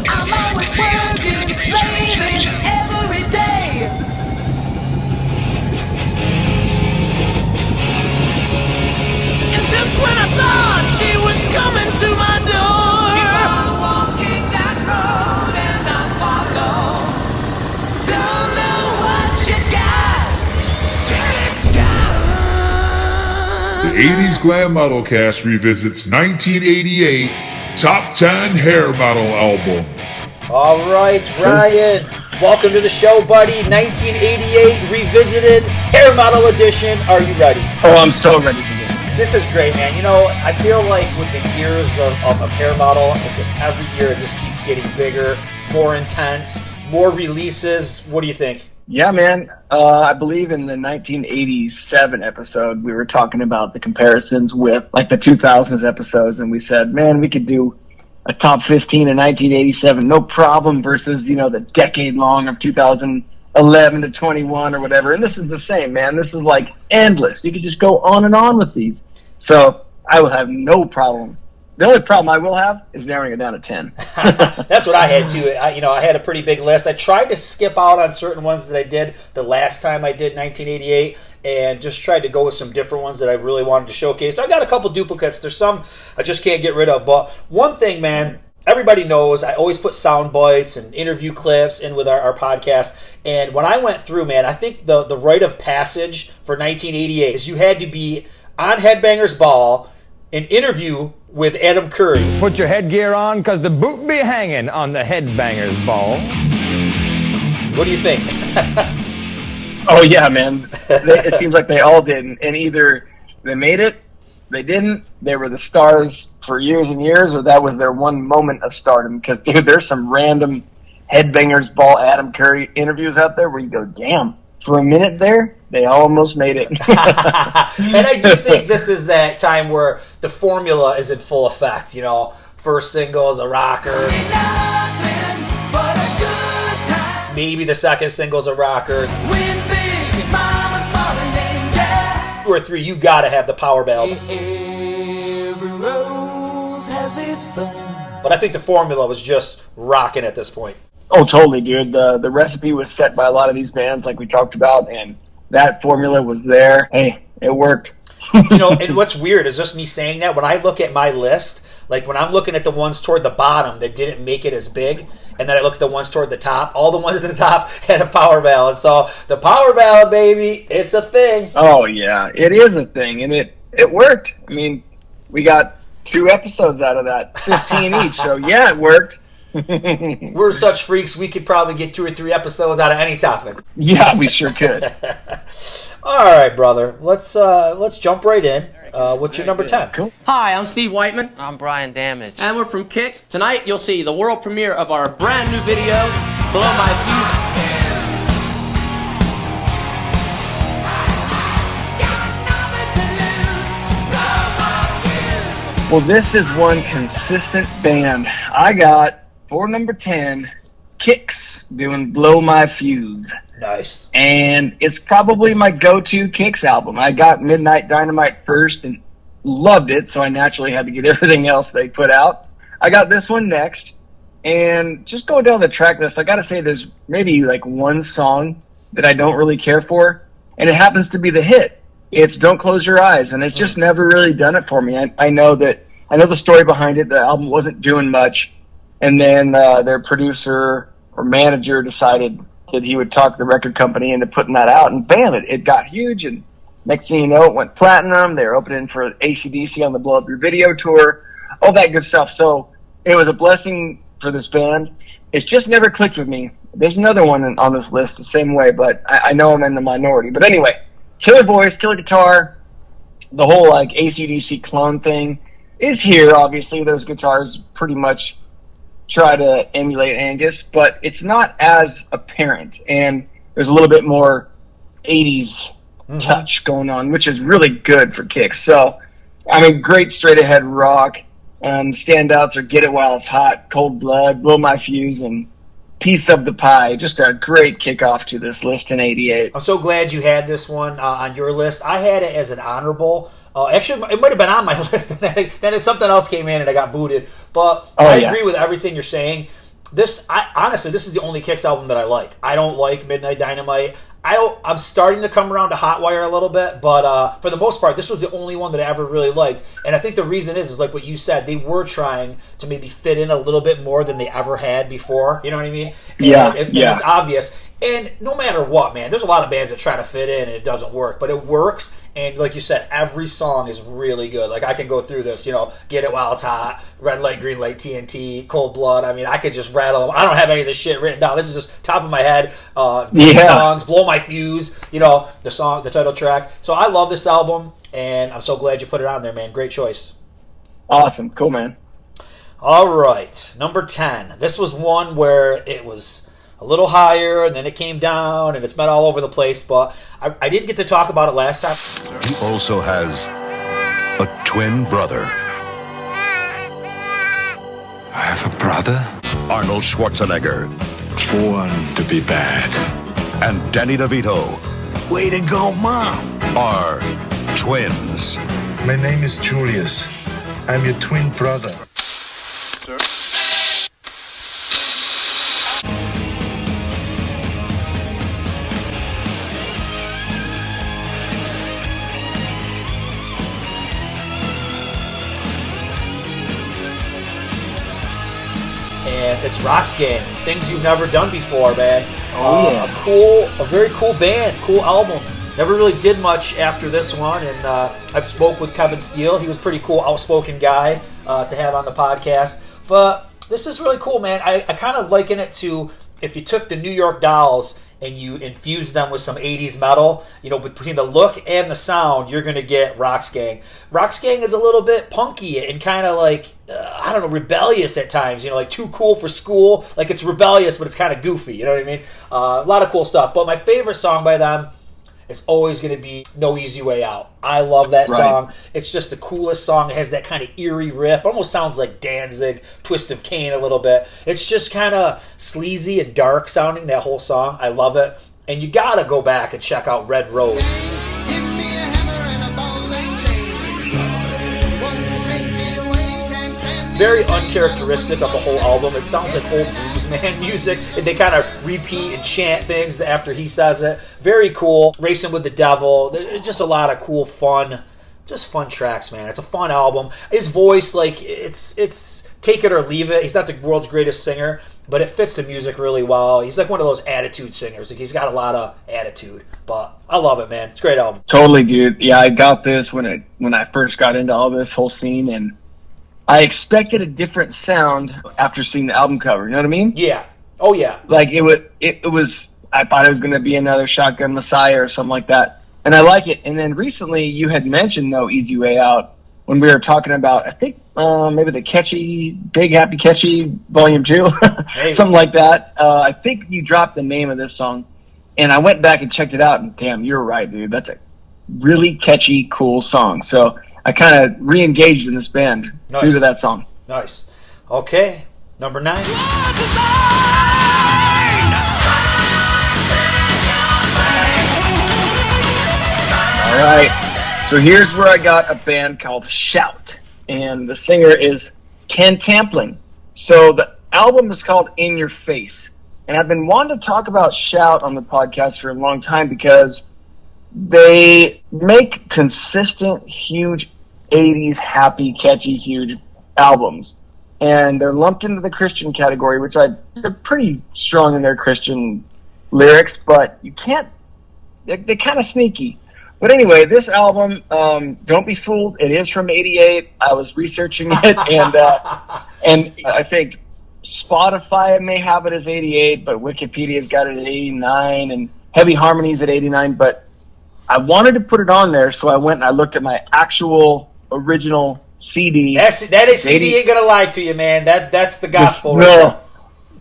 I'm always working and slaving every day. And just when I thought she was coming to my door, keep on walking that road and I follow. Don't know what you got till it's gone. The 80's Glam Metalcast revisits 1988 Top 10 Hair Metal Albums. All right, Ryan, welcome to the show, buddy. 1988 Revisited Hair Metal Edition. Are you ready? Oh, I'm so ready for this. This is great, man. You know, I feel like with the years of hair metal, it just every year it just keeps getting bigger, more intense, more releases. What do you think? Yeah, man. I believe in the 1987 episode, we were talking about the comparisons with like the 2000s episodes, and we said, man, we could do a top 15 in 1987, no problem, versus, you know, the decade long of 2011 to 21 or whatever. And this is the same, man. This is like endless. You could just go on and on with these. So I will have no problem. The only problem I will have is narrowing it down to 10. That's what I had too. I had a pretty big list. I tried to skip out on certain ones that I did the last time I did 1988 and just tried to go with some different ones that I really wanted to showcase. I got a couple duplicates. There's some I just can't get rid of. But one thing, man, everybody knows I always put sound bites and interview clips in with our podcast. And when I went through, man, I think the rite of passage for 1988 is you had to be on Headbangers Ball, an interview with Adam Curry. Put your headgear on, because the boot be hanging on the Headbangers Ball. What do you think? Oh, yeah, man. It seems like they all did. And either they made it, they didn't, they were the stars for years and years, or that was their one moment of stardom. Because, dude, there's some random Headbangers Ball Adam Curry interviews out there where you go, damn, for a minute there, they almost made it. And I do think this is that time where the formula is in full effect. You know, first single is a rocker. Maybe the second single's a rocker. 2 or 3, you gotta have the power ballad. But I think the formula was just rocking at this point. Oh, totally, dude. The recipe was set by a lot of these bands, like we talked about, and that formula was there. Hey, it worked. You know, and what's weird is just me saying that. When I look at my list, like when I'm looking at the ones toward the bottom that didn't make it as big, and then I look at the ones toward the top, all the ones at the top had a power ballad. So the power ballad, baby, it's a thing. Oh, yeah, it is a thing, and it worked. I mean, we got 2 episodes out of that, 15 each, so yeah, it worked. We're such freaks, we could probably get 2 or 3 episodes out of any topic. Yeah, we sure could. All right, brother. Let's jump right in. What's your number 10? Cool. Hi, I'm Steve Whiteman. I'm Brian Damage. And we're from Kix. Tonight you'll see the world premiere of our brand new video, Blow My Fuse. Well, this is one consistent band. I got, for number 10, Kix doing Blow My Fuse. Nice. And it's probably my go-to Kix album. I got Midnight Dynamite first and loved it, so I naturally had to get everything else they put out. I got this one next, and just going down the track list, I gotta say there's maybe like one song that I don't really care for, and it happens to be the hit. It's Don't Close Your Eyes, and it's just never really done it for me. I know the story behind it. The album wasn't doing much, and then their producer or manager decided that he would talk the record company into putting that out, and bam, it got huge, and next thing you know, it went platinum. They were opening for AC/DC on the Blow Up Your Video tour, all that good stuff. So it was a blessing for this band. It's just never clicked with me. There's another one on this list the same way, but I know I'm in the minority. But anyway, killer voice, killer guitar, the whole like AC/DC clone thing is here. Obviously, those guitars pretty much try to emulate Angus, but it's not as apparent, and there's a little bit more 80s touch going on, which is really good for Kix. So, I mean, great straight ahead rock. Standouts are Get It While It's Hot, Cold Blood, Blow My Fuse, and Piece of the Pie. Just a great kickoff to this list in 88. I'm so glad you had this one on your list. I had it as an honorable. Actually, it might have been on my list, and then something else came in and I got booted. But I agree with everything you're saying. Honestly, this is the only Kix album that I like. I don't like Midnight Dynamite. I'm starting to come around to Hotwire a little bit, but for the most part, this was the only one that I ever really liked. And I think the reason is like what you said, they were trying to maybe fit in a little bit more than they ever had before. You know what I mean? And it's obvious. And no matter what, man, there's a lot of bands that try to fit in and it doesn't work, but it works. And like you said, every song is really good. Like I can go through this, Get It While It's Hot, Red Light, Green Light, TNT, Cold Blood. I mean, I could just rattle them. I don't have any of this shit written down. This is just top of my head. Songs, Blow My Fuse, the title track. So I love this album, and I'm so glad you put it on there, man. Great choice. Awesome. Cool, man. All right. Number 10. This was one where it was a little higher, and then it came down, and it's been all over the place, but I didn't get to talk about it last time. He also has a twin brother. I have a brother? Arnold Schwarzenegger. Born to be bad. And Danny DeVito. Way to go, Mom! Are twins. My name is Julius. I'm your twin brother. Sir? And it's Roxx Gang, Things You've Never Done Before, man. A very cool band, cool album. Never really did much after this one, and I've spoke with Kevin Steele. He was a pretty cool, outspoken guy to have on the podcast. But this is really cool, man. I kind of liken it to if you took the New York Dolls and you infuse them with some 80's metal, between the look and the sound, you're going to get Roxx Gang. Roxx Gang is a little bit punky and kind of like, rebellious at times, like too cool for school. Like it's rebellious, but it's kind of goofy, you know what I mean? A lot of cool stuff. But my favorite song by them is always going to be No Easy Way Out. I love that song. It's just the coolest song. It has that kind of eerie riff. Almost sounds like Danzig, Twist of Cain a little bit. It's just kind of sleazy and dark sounding, that whole song. I love it. And you got to go back and check out Red Rose. Very uncharacteristic of the whole album. It sounds like old blues man music, and they kind of repeat and chant things after he says it. Very cool. Racing with the Devil. There's just a lot of cool, fun tracks, man. It's a fun album. His voice, it's take it or leave it. He's not the world's greatest singer, but it fits the music really well. He's like one of those attitude singers. Like he's got a lot of attitude, but I love it, man. It's a great album. Totally, dude. Yeah, I got this when I first got into all this whole scene, and I expected a different sound after seeing the album cover. You know what I mean? Yeah. Oh, yeah. Like it was. I thought it was going to be another Shotgun Messiah or something like that, and I like it. And then recently, you had mentioned No Easy Way Out when we were talking about, I think maybe the Catchy, Big Happy Catchy Volume 2, something like that. I think you dropped the name of this song, and I went back and checked it out, and damn, you're right, dude. That's a really catchy, cool song. So I kind of re-engaged in this band due to that song. Nice. Okay, number 9. All right. So here's where I got a band called Shout, and the singer is Ken Tamplin. So the album is called In Your Face, and I've been wanting to talk about Shout on the podcast for a long time because they make consistent, huge 80's happy, catchy, huge albums, and they're lumped into the Christian category, which they're pretty strong in their Christian lyrics, but they're kind of sneaky. But anyway, this album, don't be fooled, it is from '88. I was researching it, and I think Spotify may have it as '88, but Wikipedia's got it at '89, and Heavy Harmony's at '89. But I wanted to put it on there, so I went and I looked at my actual original CD. That CD ain't gonna lie to you, man. That's the gospel. No,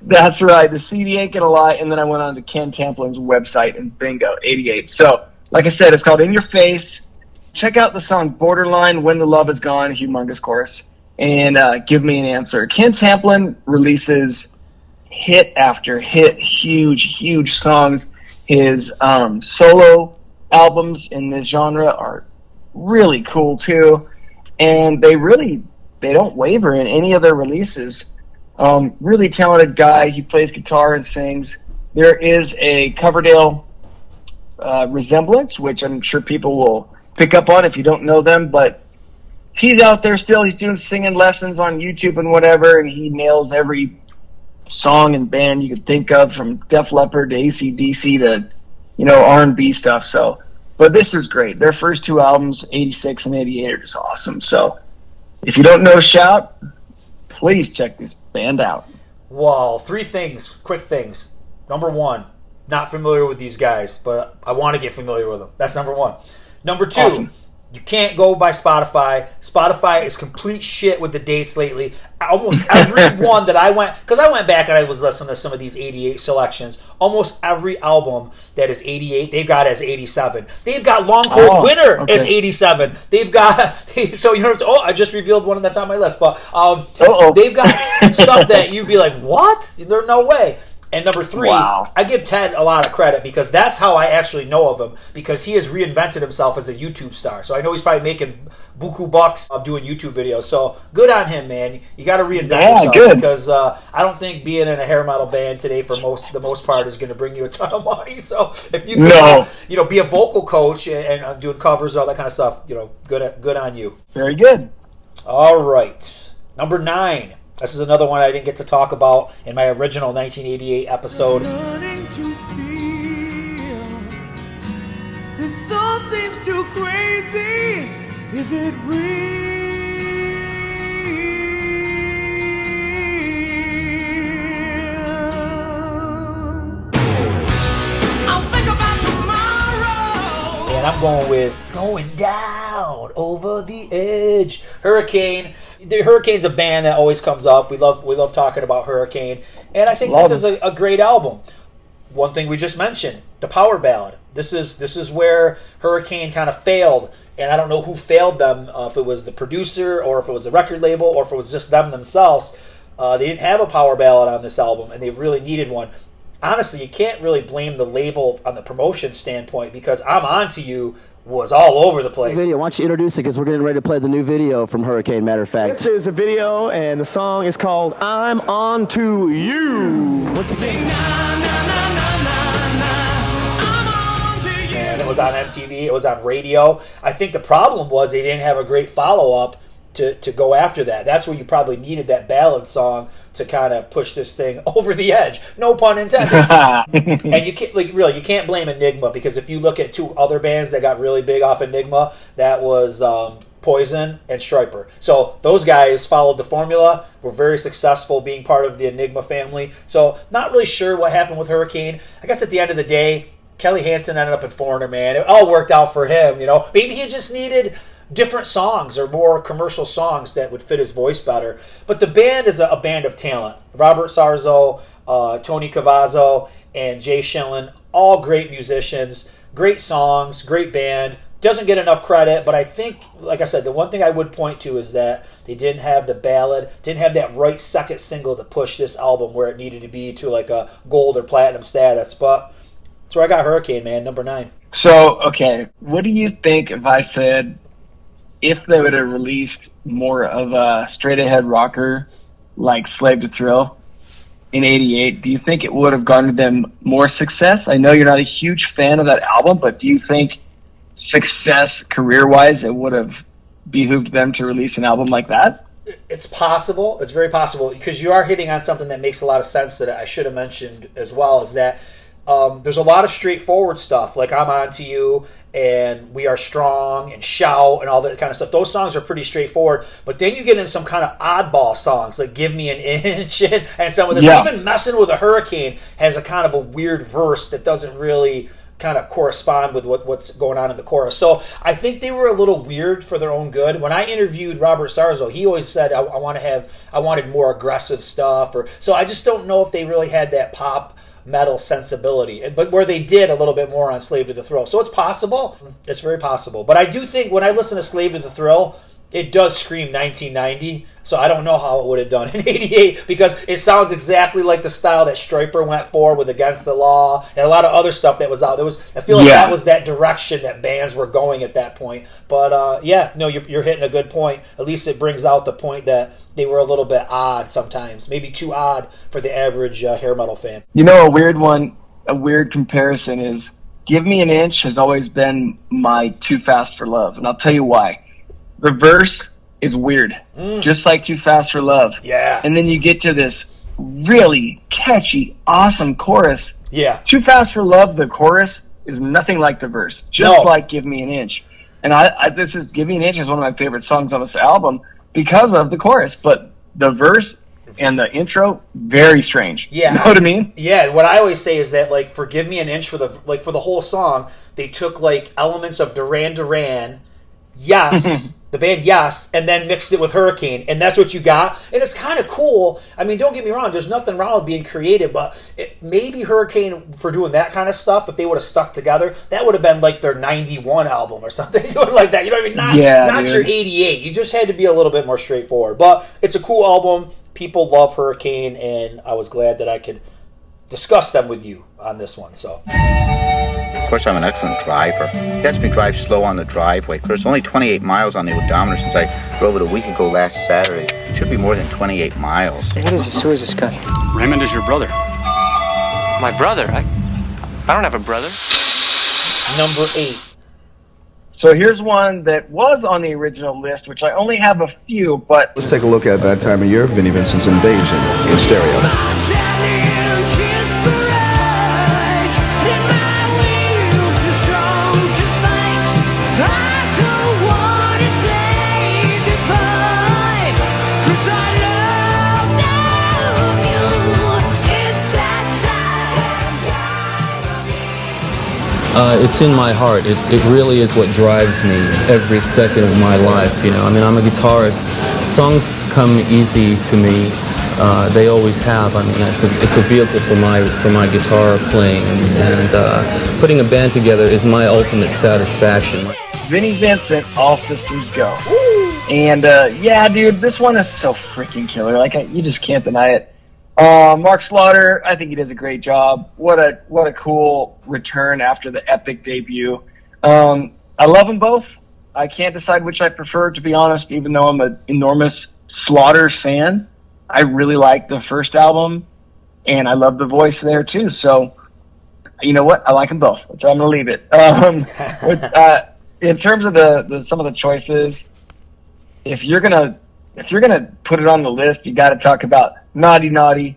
that's right. The CD ain't gonna lie. And then I went on to Ken Tamplin's website, and bingo, '88. So, like I said, it's called In Your Face. Check out the song Borderline, When the Love Is Gone, humongous chorus, and give me an answer. Ken Tamplin releases hit after hit, huge songs. His solo albums in this genre are really cool too, and they don't waver in any of their releases. Really talented guy. He plays guitar and sings. There is a Coverdale resemblance, which I'm sure people will pick up on if you don't know them, but he's out there still. He's doing singing lessons on YouTube and whatever, and he nails every song and band you could think of, from Def Leppard to AC/DC to, R&B stuff. So, but this is great. Their first two albums, 86 and 88, are just awesome. So if you don't know Shout, please check this band out. Well, 3 things, quick things. Number 1, not familiar with these guys, but I want to get familiar with them. That's number 1. Number 2, Awesome. You can't go by Spotify. Spotify is complete shit with the dates lately. Almost every one that I went back and I was listening to some of these 88 selections. Almost every album that is 88, they've got as 87. They've got Long Cold Winter as 87. They've got, so I just revealed one that's on my list, but they've got stuff that you'd be like, what? There's no way. And number 3, wow. I give Ted a lot of credit because that's how I actually know of him, because he has reinvented himself as a YouTube star. So I know he's probably making buku bucks doing YouTube videos. So good on him, man. You got to reinvent yourself good. because I don't think being in a hair metal band today for the most part is going to bring you a ton of money. So if you can, be a vocal coach and doing covers and all that kind of stuff, good on you. Very good. All right, number 9. This is another one I didn't get to talk about in my original 1988 episode. Learning to feel. This all seems too crazy. Is it real? I'll think about tomorrow. And I'm going with Going Down Over the Edge. Hurricane. The Hurricane's a band that always comes up. We love talking about Hurricane, and I think this is a great album. One thing we just mentioned, the power ballad. This is where Hurricane kind of failed, and I don't know who failed them. If it was the producer, or if it was the record label, or if it was just them themselves. They didn't have a power ballad on this album, and they really needed one. Honestly, you can't really blame the label on the promotion standpoint, because I'm On To You was all over the place. Video. Why don't you introduce it, because we're getting ready to play the new video from Hurricane, matter of fact. This is a video, and the song is called I'm On To You. And it was on MTV, it was on radio. I think the problem was they didn't have a great follow-up to go after that. That's where you probably needed that ballad song to kind of push this thing over the edge. No pun intended. And you can't blame Enigma, because if you look at 2 other bands that got really big off Enigma, that was Poison and Stryper. So those guys followed the formula, were very successful being part of the Enigma family. So not really sure what happened with Hurricane. I guess at the end of the day, Kelly Hansen ended up in Foreigner, man. It all worked out for him, Maybe he just needed different songs or more commercial songs that would fit his voice better. But the band is a band of talent. Robert Sarzo, Tony Cavazzo, and Jay Schillen, all great musicians, great songs, great band. Doesn't get enough credit, but I think, like I said, the one thing I would point to is that they didn't have the ballad, didn't have that right second single to push this album where it needed to be to like a gold or platinum status. But that's where I got Hurricane, man, number 9. So, okay, what do you think if I said, if they would have released more of a straight-ahead rocker like Slave to Thrill in 88, do you think it would have garnered them more success? I know you're not a huge fan of that album, but do you think success career-wise, it would have behooved them to release an album like that? It's possible. It's very possible, because you are hitting on something that makes a lot of sense that I should have mentioned as well, is that there's a lot of straightforward stuff, like I'm On To You and We Are Strong and Shout and all that kind of stuff. Those songs are pretty straightforward, but then you get in some kind of oddball songs like Give Me an Inch and some of this. Yeah. Even Messing with a Hurricane has a kind of a weird verse that doesn't really kind of correspond with what's going on in the chorus. So I think they were a little weird for their own good. When I interviewed Robert Sarzo, he always said I wanted more aggressive stuff, so I just don't know if they really had that pop metal sensibility, but where they did a little bit more on Slave to the Thrill. So it's possible. It's very possible. But I do think when I listen to Slave to the Thrill, it does scream 1990. So I don't know how it would have done in 88 because it sounds exactly like the style that Stryper went for with Against the Law and a lot of other stuff that was out. I feel like that was that direction that bands were going at that point. But you're hitting a good point. At least it brings out the point that they were a little bit odd sometimes, maybe too odd for the average hair metal fan. You know, a weird comparison is Give Me an Inch has always been my Too Fast for Love, and I'll tell you why. The verse is weird, just like Too Fast for Love. Yeah. And then you get to this really catchy, awesome chorus. Yeah. Too Fast for Love, the chorus, is nothing like the verse, just like Give Me an Inch. And Give Me an Inch is one of my favorite songs on this album because of the chorus, but the verse and the intro, very strange. Yeah. You know what I mean? Yeah, what I always say is that, like, for Give Me an Inch, for the whole song, they took, like, elements of Duran Duran, Yes, the band Yes, and then mixed it with Hurricane, and that's what you got. And it's kind of cool. I mean, don't get me wrong, there's nothing wrong with being creative, but maybe Hurricane, for doing that kind of stuff, if they would have stuck together, that would have been like their 91 album or something, like that. You know what I mean? Not your 88. You just had to be a little bit more straightforward. But it's a cool album. People love Hurricane, and I was glad that I could discuss them with you on this one. So, of course, I'm an excellent driver. He lets me drive slow on the driveway. There's only 28 miles on the odometer since I drove it a week ago last Saturday. It should be more than 28 miles. What is this? Who is this guy? Raymond is your brother. My brother? I don't have a brother. Number 8. So here's one that was on the original list, which I only have a few, but... Let's take a look at that time of year, Vinnie Vincent's Invasion in stereo. It's in my heart. It really is what drives me every second of my life. You know, I mean, I'm a guitarist. Songs come easy to me. They always have. I mean, it's a vehicle for my guitar playing, and putting a band together is my ultimate satisfaction. Vinnie Vincent, All Systems Go. And yeah, dude, this one is so freaking killer. Like, you just can't deny it. Mark Slaughter, I think he does a great job. What a cool return after the epic debut. I love them both. I can't decide which I prefer, to be honest, even though I'm an enormous Slaughter fan. I really like the first album, and I love the voice there too. So, you know what? I like them both. So I'm going to leave it. In terms of some of the choices, if you're gonna put it on the list, you got to talk about Naughty Naughty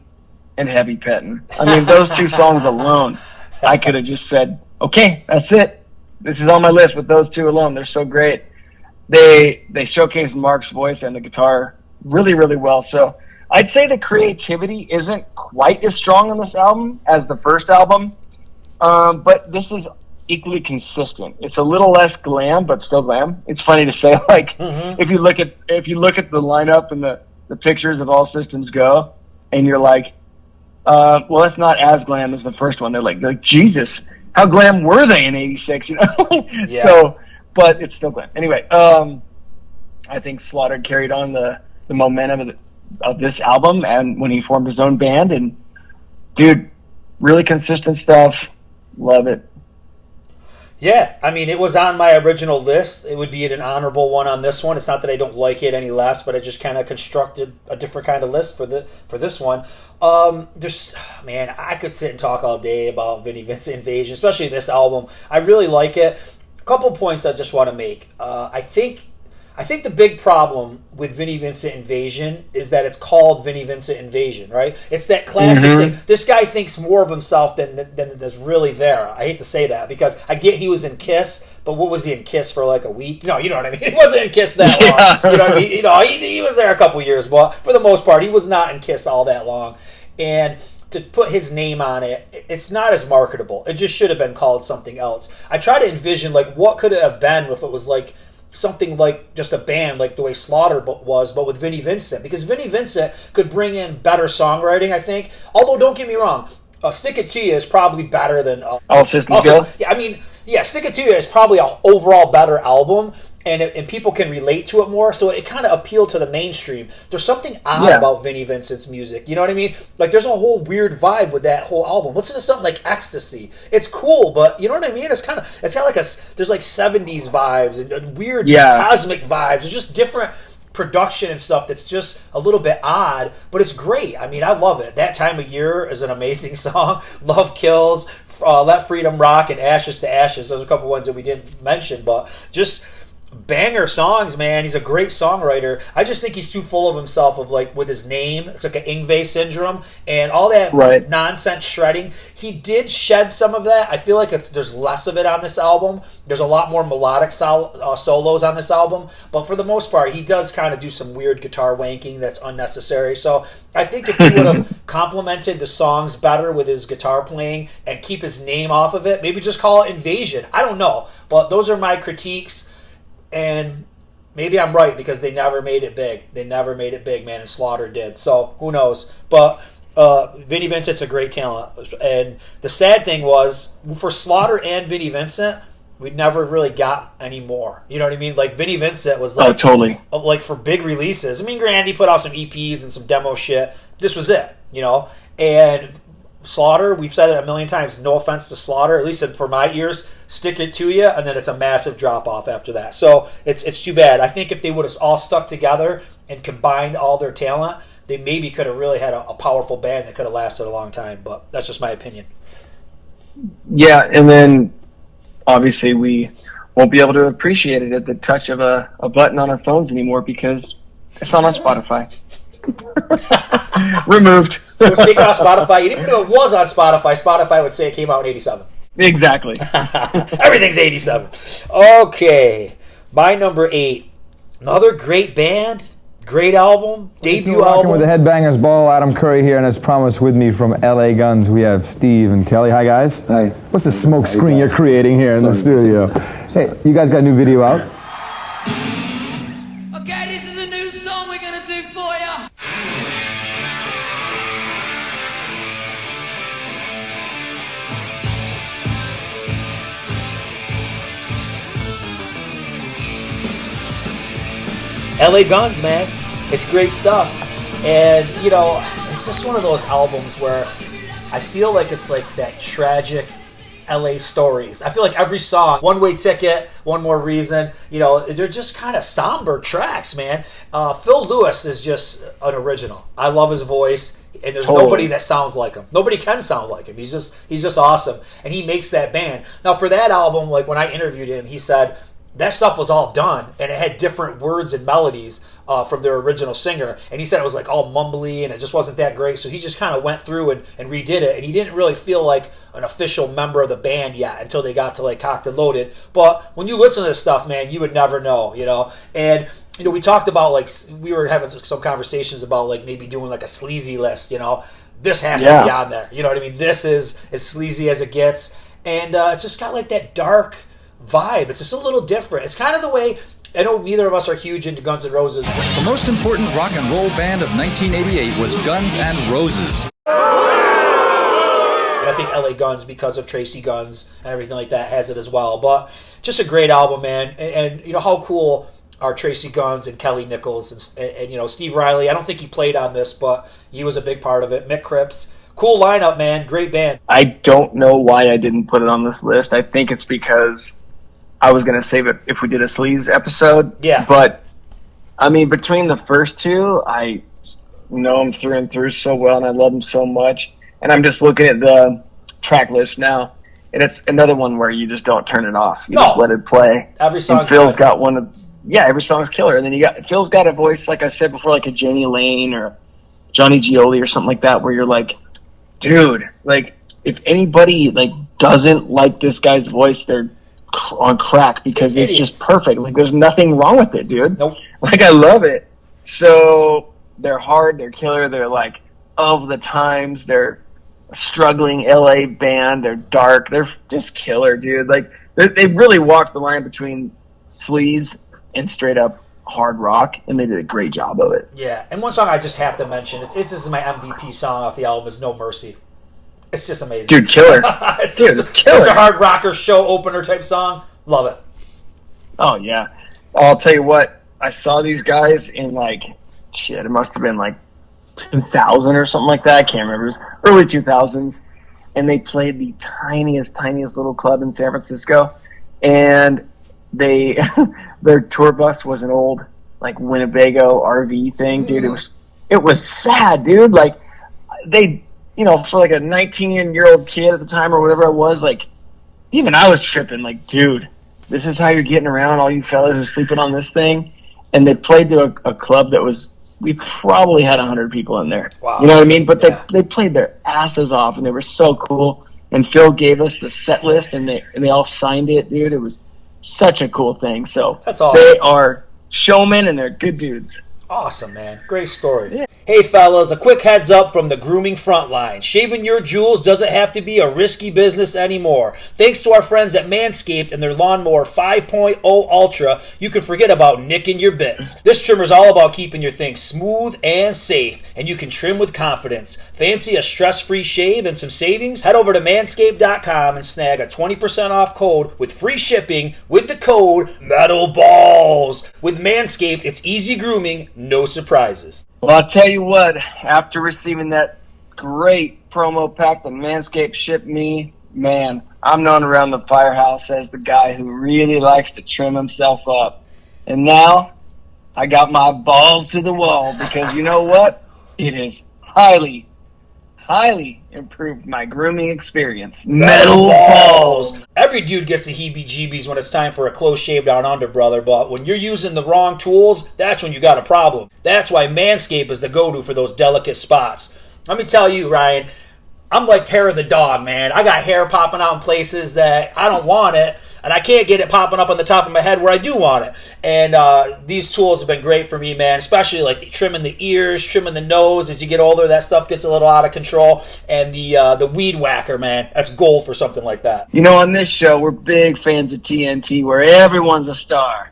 and Heavy Pettin'. I mean, those two songs alone, I could have just said, okay, that's it. This is on my list with those two alone. They're so great. They showcase Mark's voice and the guitar really, really well. So I'd say the creativity isn't quite as strong on this album as the first album, but this is equally consistent. It's a little less glam, but still glam. It's funny to say, like, if you look at the lineup and the pictures of All Systems Go, and you're like, well, that's not as glam as the first one. They're like, Jesus, how glam were they in '86? You know, Yeah. So, but it's still glam. Anyway, I think Slaughter carried on the momentum of this album, and when he formed his own band, and dude, really consistent stuff. Love it. Yeah, I mean, it was on my original list. It would be an honorable one on this one. It's not that I don't like it any less, but I just kind of constructed a different kind of list for this one. Man, I could sit and talk all day about Vinnie Vincent Invasion, especially this album. I really like it. A couple points I just want to make. I think the big problem with Vinnie Vincent Invasion is that it's called Vinnie Vincent Invasion, right? It's that classic thing. This guy thinks more of himself than is really there. I hate to say that because I get he was in Kiss, but what was he in Kiss for, like a week? No, you know what I mean? He wasn't in Kiss that long. You know what I mean? He was there a couple years, but for the most part, he was not in Kiss all that long. And to put his name on it, it's not as marketable. It just should have been called something else. I try to envision, like, what could it have been if it was like something like just a band like the way Slaughter was, but with Vinnie Vincent, because Vinnie Vincent could bring in better songwriting, I think. Although, don't get me wrong, Stick It To You is probably better than All Systems Go. Yeah, I mean, yeah, Stick It To You is probably an overall better album, and people can relate to it more, so it kind of appealed to the mainstream. There's something odd about Vinnie Vincent's music, you know what I mean? Like, there's a whole weird vibe with that whole album. Listen to something like Ecstasy. It's cool, but you know what I mean? It's got like there's like 70s vibes and weird cosmic vibes. It's just different production and stuff that's just a little bit odd, but it's great. I mean, I love it. That Time of Year is an amazing song. Love Kills, Let Freedom Rock, and Ashes to Ashes. Those are a couple ones that we didn't mention, but just banger songs, man. He's a great songwriter. I just think he's too full of himself, of like with his name. It's like an Yngwie syndrome and all that nonsense shredding. He did shed some of that. I feel like there's less of it on this album. There's a lot more melodic solos on this album, but for the most part, he does kind of do some weird guitar wanking that's unnecessary. So I think if he would have complemented the songs better with his guitar playing and keep his name off of it, maybe just call it Invasion. I don't know, but those are my critiques. And maybe I'm right, because they never made it big. They never made it big, man, and Slaughter did. So, who knows? But Vinnie Vincent's a great talent. And the sad thing was, for Slaughter and Vinnie Vincent, we never really got any more. You know what I mean? Like, Vinnie Vincent was like... Oh, totally. Like, for big releases. I mean, Grandy put out some EPs and some demo shit. This was it, you know? And Slaughter, we've said it a million times, no offense to Slaughter, at least for my ears, stick it to you, and then it's a massive drop-off after that. So it's too bad. I think if they would have all stuck together and combined all their talent, they maybe could have really had a powerful band that could have lasted a long time, but that's just my opinion. Yeah, and then obviously we won't be able to appreciate it at the touch of a button on our phones anymore, because it's not on Spotify. Removed. It was taken off Spotify. You didn't even know it was on Spotify. Spotify would say it came out in 87. Exactly. Everything's 87. Okay. My number 8. Another great band. Great album. Debut album. With the Headbangers Ball, Adam Curry here, and as promised with me from LA Guns, we have Steve and Kelly. Hi, guys. Hi. What's the smoke screen you're creating here in the studio? Hey, you guys got a new video out? Okay, this is a new song we're gonna do for ya. LA Guns, man. It's great stuff. And, you know, it's just one of those albums where I feel like it's like that tragic LA stories. I feel like every song, One Way Ticket, One More Reason, you know, they're just kind of somber tracks, man. Phil Lewis is just an original. I love his voice, and there's nobody that sounds like him. Nobody can sound like him. He's just awesome, and he makes that band. Now, for that album, like when I interviewed him, he said that stuff was all done, and it had different words and melodies from their original singer, and he said it was like all mumbly, and it just wasn't that great, so he just kind of went through and redid it, and he didn't really feel like an official member of the band yet until they got to like Cocked and Loaded. But when you listen to this stuff, man, you would never know, you know. And you know, we talked about, like, we were having some conversations about like maybe doing like a sleazy list, you know. This has to be on there, you know what I mean? This is as sleazy as it gets, and it's just got like that dark vibe. It's just a little different. It's kind of the way, I know neither of us are huge into Guns N' Roses. The most important rock and roll band of 1988 was Guns N' Roses. And I think LA Guns, because of Tracy Guns and everything like that, has it as well. But just a great album, man. And you know, how cool are Tracy Guns and Kelly Nichols and you know, Steve Riley. I don't think he played on this, but he was a big part of it. Mick Cripps. Cool lineup, man. Great band. I don't know why I didn't put it on this list. I think it's because I was going to save it if we did a sleaze episode. Yeah. But, I mean, between the first two, I know them through and through so well, and I love them so much. And I'm just looking at the track list now, and it's another one where you just don't turn it off. You just let it play. Every song. And Phil's got one of, every song's killer. And then Phil's got a voice, like I said before, like a Janie Lane or Johnny Gioli or something like that, where you're like, dude, like, if anybody, like, doesn't like this guy's voice, they're on crack, because it's just perfect. Like, there's nothing wrong with it, dude. Nope. Like, I love it. So, they're hard, they're killer, they're, like, of the times, they're a struggling LA band, they're dark, they're just killer, dude. Like, they really walked the line between sleaze and straight up hard rock, and they did a great job of it. Yeah, and one song I just have to mention, this is my MVP song off the album, is No Mercy. It's just amazing. Dude, killer. It's killer. It's a hard rocker show opener type song. Love it. Oh, yeah. I'll tell you what, I saw these guys in it must have been 2000 or something like that. I can't remember. It was early 2000s. And they played the tiniest little club in San Francisco. And their tour bus was an old Winnebago RV thing, dude. It was sad, dude. They, for a 19-year-old kid at the time or whatever I was, even I was tripping. Dude, this is how you're getting around, all you fellas who are sleeping on this thing. And they played to a club that we probably had 100 people in there. Wow. You know what I mean? But they played their asses off, and they were so cool. And Phil gave us the set list, and they all signed it, dude. It was such a cool thing. So that's awesome. They are showmen, and they're good dudes. Awesome, man. Great story. Yeah. Hey, fellas, a quick heads up from the grooming front line. Shaving your jewels doesn't have to be a risky business anymore. Thanks to our friends at Manscaped and their Lawnmower 5.0 Ultra, you can forget about nicking your bits. This trimmer is all about keeping your thing smooth and safe, and you can trim with confidence. Fancy a stress-free shave and some savings? Head over to manscaped.com and snag a 20% off code with free shipping with the code METALBALLS. With Manscaped, it's easy grooming, no surprises. Well, I'll tell you what, after receiving that great promo pack that Manscaped shipped me, man, I'm known around the firehouse as the guy who really likes to trim himself up. And now, I got my balls to the wall because you know what? It has highly improved my grooming experience. Metal balls! Every dude gets the heebie-jeebies when it's time for a close shave down under, brother, but when you're using the wrong tools, that's when you got a problem. That's why Manscaped is the go-to for those delicate spots. Let me tell you, Ryan, I'm like hair of the dog, man. I got hair popping out in places that I don't want it, and I can't get it popping up on the top of my head where I do want it. And these tools have been great for me, man, especially trimming the ears, trimming the nose. As you get older, that stuff gets a little out of control. And the weed whacker, man, that's gold for something like that. On this show, we're big fans of TNT, where everyone's a star.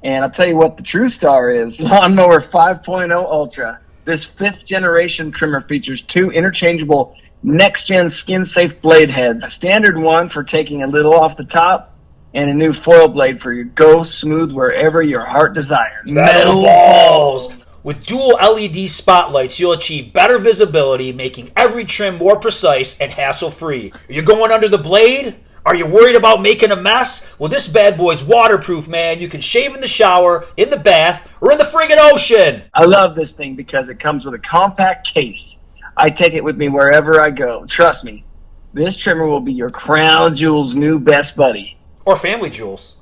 And I'll tell you what the true star is. Lawnmower 5.0 Ultra. This 5th-generation trimmer features 2 interchangeable next-gen skin-safe blade heads. A standard one for taking a little off the top, and a new foil blade for your go smooth wherever your heart desires. Metal balls! With dual LED spotlights, you'll achieve better visibility, making every trim more precise and hassle-free. Are you going under the blade? Are you worried about making a mess? Well, this bad boy's waterproof, man. You can shave in the shower, in the bath, or in the friggin' ocean. I love this thing because it comes with a compact case. I take it with me wherever I go. Trust me, this trimmer will be your crown jewel's new best buddy. Or family jewels.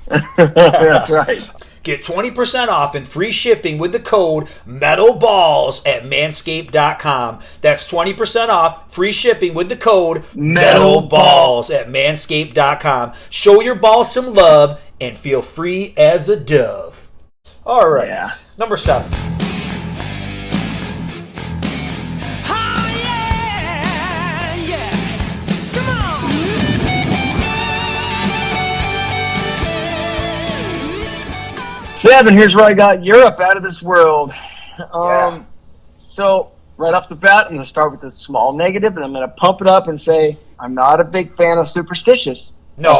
That's right. Get 20% off and free shipping with the code METALBALLS at manscaped.com. That's 20% off, free shipping with the code METALBALLS at manscaped.com. Show your balls some love and feel free as a dove. All right, number 7. Seven, here's where I got Europe out of this world. So, right off the bat, I'm going to start with a small negative, and I'm going to pump it up and say, I'm not a big fan of Superstitious. No.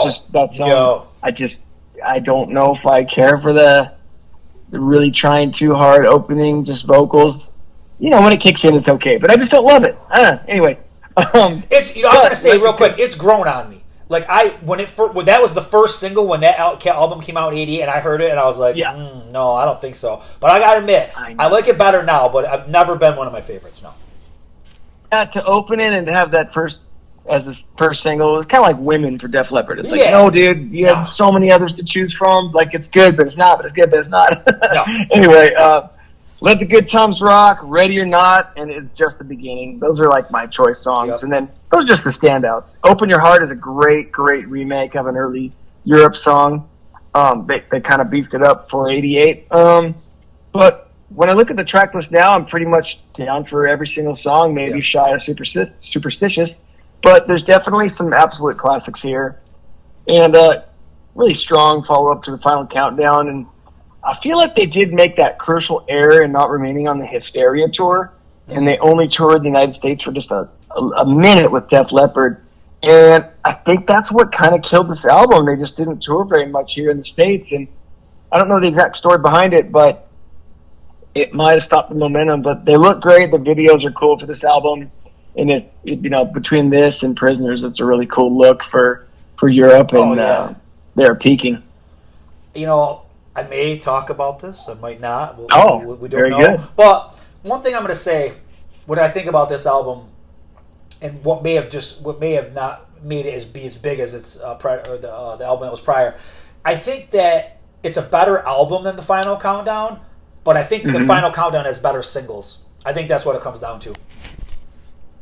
I don't know if I care for the really trying too hard opening, just vocals. When it kicks in, it's okay, but I just don't love it. Anyway. I'm going to say real quick, it's grown on me. When that was the first single when that album came out in '88, and I heard it, and I was like, no, I don't think so. But I gotta admit, I like it better now. But I've never been one of my favorites. No. To open it and to have that first single, it was kind of like Women for Def Leppard. It's no, dude, you had so many others to choose from. It's good, but it's not. But it's good, but it's not. No. Anyway, Let the Good Times Rock, Ready or Not, and It's Just the Beginning. Those are my choice songs. Yep. And then those are just the standouts. Open Your Heart is a great remake of an early Europe song. They kind of beefed it up for '88. But when I look at the track list now, I'm pretty much down for every single song, maybe shy of Superstitious. But there's definitely some absolute classics here. And really strong follow-up to the Final Countdown. And I feel like they did make that crucial error in not remaining on the Hysteria tour, and they only toured the United States for just a minute with Def Leppard. And I think that's what kind of killed this album. They just didn't tour very much here in the States. And I don't know the exact story behind it, but it might have stopped the momentum. But they look great. The videos are cool for this album, and between this and Prisoners, it's a really cool look for Europe, and they're peaking. I may talk about this. I might not. We don't very know. Good. But one thing I'm going to say, what I think about this album, and what may have not made it be as big as the album that was prior. I think that it's a better album than the Final Countdown, but I think the Final Countdown has better singles. I think that's what it comes down to.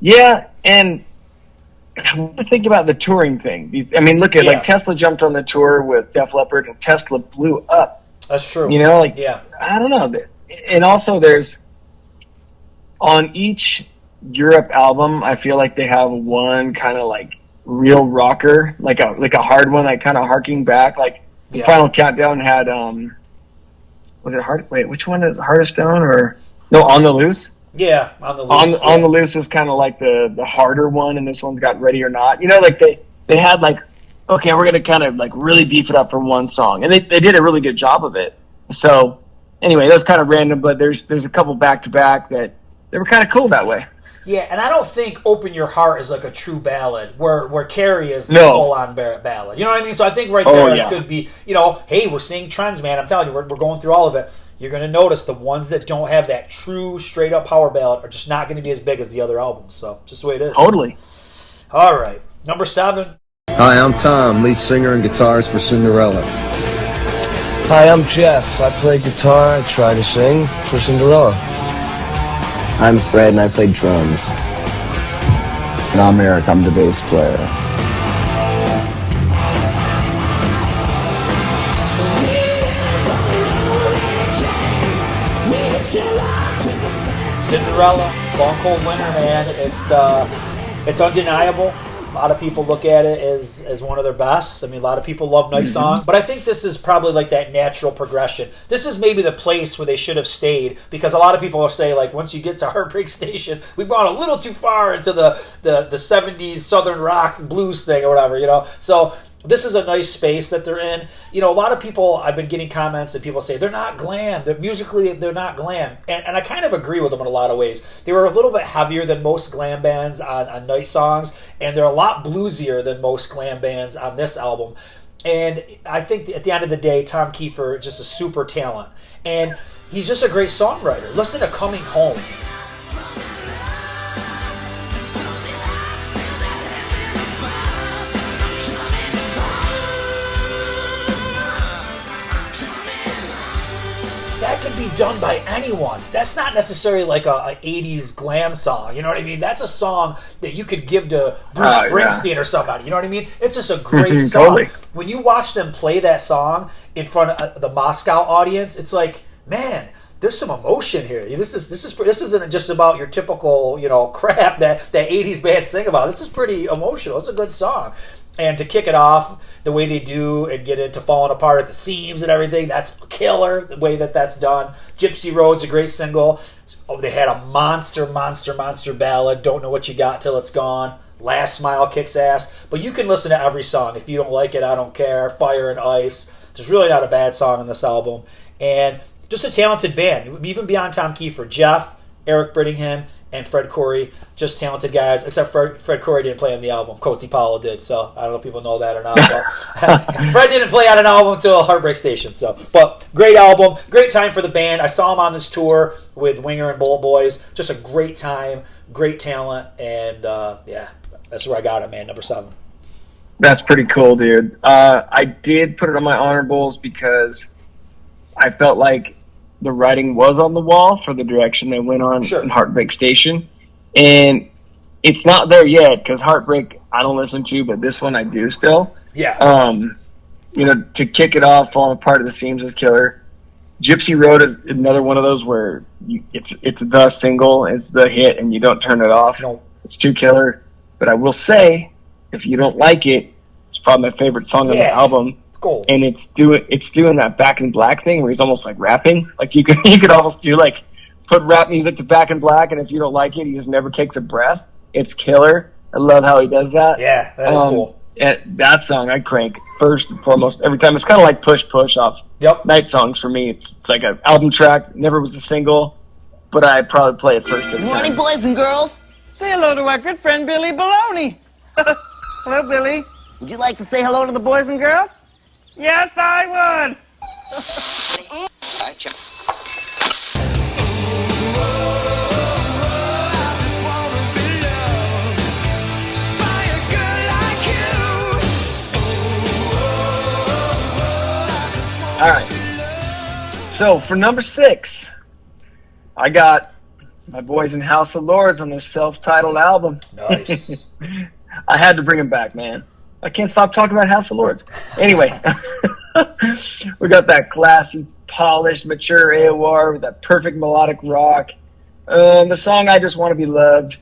Yeah, and what do you think about the touring thing? I mean, look at Tesla jumped on the tour with Def Leppard, and Tesla blew up. That's true. I don't know. And also, there's on each Europe album, I feel like they have one kind of like real rocker, like a hard one, like kind of harking back. Like the Final Countdown had was it hard? Wait, which one is Hardest Stone or no? On the Loose. Yeah, On the Loose. On the Loose was kind of like the harder one, and this one's got Ready or Not. Like they had like, okay, we're gonna kind of like really beef it up for one song, and they did a really good job of it. So anyway, that was kind of random, but there's a couple back to back that they were kind of cool that way. Yeah, and I don't think Open Your Heart is like a true ballad, where Carrie is full-on ballad. You know what I mean? So I think there it could be, hey, we're seeing trends, man. I'm telling you, we're going through all of it. You're going to notice the ones that don't have that true, straight-up power ballad are just not going to be as big as the other albums. So just the way it is. Totally. All right. Number 7. Hi, I'm Tom, lead singer and guitarist for Cinderella. Hi, I'm Jeff. I play guitar. I try to sing for Cinderella. I'm Fred, and I play drums. And I'm Eric, I'm the bass player. Cinderella, Long Cold Winter, man. It's undeniable. A lot of people look at it as one of their best. I mean, a lot of people love nice songs, but I think this is probably like that natural progression. This is maybe the place where they should have stayed, because a lot of people will say, like, once you get to Heartbreak Station, we've gone a little too far into the 70s Southern rock blues thing or whatever, So this is a nice space that they're in. A lot of people, I've been getting comments and people say they're not glam. Musically, they're not glam. And I kind of agree with them in a lot of ways. They were a little bit heavier than most glam bands on night songs, and they're a lot bluesier than most glam bands on this album. And I think at the end of the day, Tom Kiefer is just a super talent. And he's just a great songwriter. Listen to Coming Home. That can be done by anyone. That's not necessarily like a 80's glam song. You know what I mean? That's a song that you could give to Bruce Springsteen or somebody. You know what I mean? It's just a great song. Totally. When you watch them play that song in front of the Moscow audience, it's like, man, there's some emotion here. This isn't just about your typical, crap that 80's bands sing about. This is pretty emotional. It's a good song. And to kick it off the way they do and get into falling apart at the seams and everything, that's killer, the way that's done. Gypsy Road's a great single. Oh, they had a monster ballad, Don't Know What You Got Till It's Gone. Last Smile kicks ass. But you can listen to every song. If you don't like it, I don't care. Fire and Ice. There's really not a bad song on this album. And just a talented band, even beyond Tom Kiefer. Jeff, Eric Brittingham, and Fred Coury, just talented guys, except Fred Coury didn't play on the album. Coatsy Powell did, so I don't know if people know that or not. But Fred didn't play on an album until Heartbreak Station. But great album, great time for the band. I saw him on this tour with Winger and Bullet Boys. Just a great time, great talent, and that's where I got it, man, number 7. That's pretty cool, dude. I did put it on my honorables because I felt like the writing was on the wall for the direction they went on in Heartbreak Station. And it's not there yet, because Heartbreak I don't listen to, but this one I do still. Yeah. To kick it off, Falling Apart at the Seams is killer. Gypsy Road is another one of those where it's the single, it's the hit, and you don't turn it off. No. It's too killer. But I will say, if you don't like it, it's probably my favorite song on the album. Cool. And it's doing that Back in Black thing where he's almost like rapping. Like you could almost do like put rap music to Back in Black, and if you don't like it, he just never takes a breath. It's killer. I love how he does that. Yeah, that is cool. And that song I crank first and foremost every time. It's kind of like Push Push off Yep. Night songs for me. It's like an album track. Never was a single, but I'd probably play it first every Morning, time. boys and girls. Say hello to our good friend Billy Baloney. Hello, Billy. Would you like to say hello to the boys and girls? Yes, I would. All right. So for number 6, I got my boys in House of Lords on their self-titled album. Nice. I had to bring them back, man. I can't stop talking about House of Lords. Anyway, we got that classy, polished, mature AOR with that perfect melodic rock. The song I Just Want to Be Loved,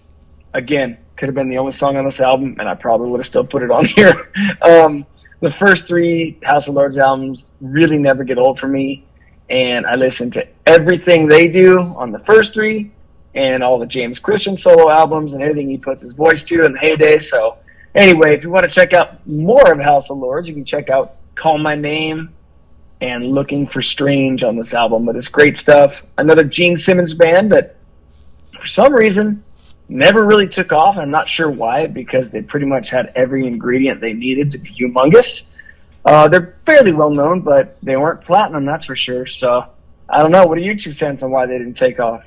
again, could have been the only song on this album, and I probably would have still put it on here. The first 3 House of Lords albums really never get old for me, and I listen to everything they do on the first 3 and all the James Christian solo albums and everything he puts his voice to in the heyday. So anyway, if you want to check out more of House of Lords, you can check out Call My Name and Looking for Strange on this album. But it's great stuff. Another Gene Simmons band that, for some reason, never really took off. I'm not sure why, because they pretty much had every ingredient they needed to be humongous. They're fairly well known, but they weren't platinum, that's for sure. So I don't know. What are your 2 cents on why they didn't take off?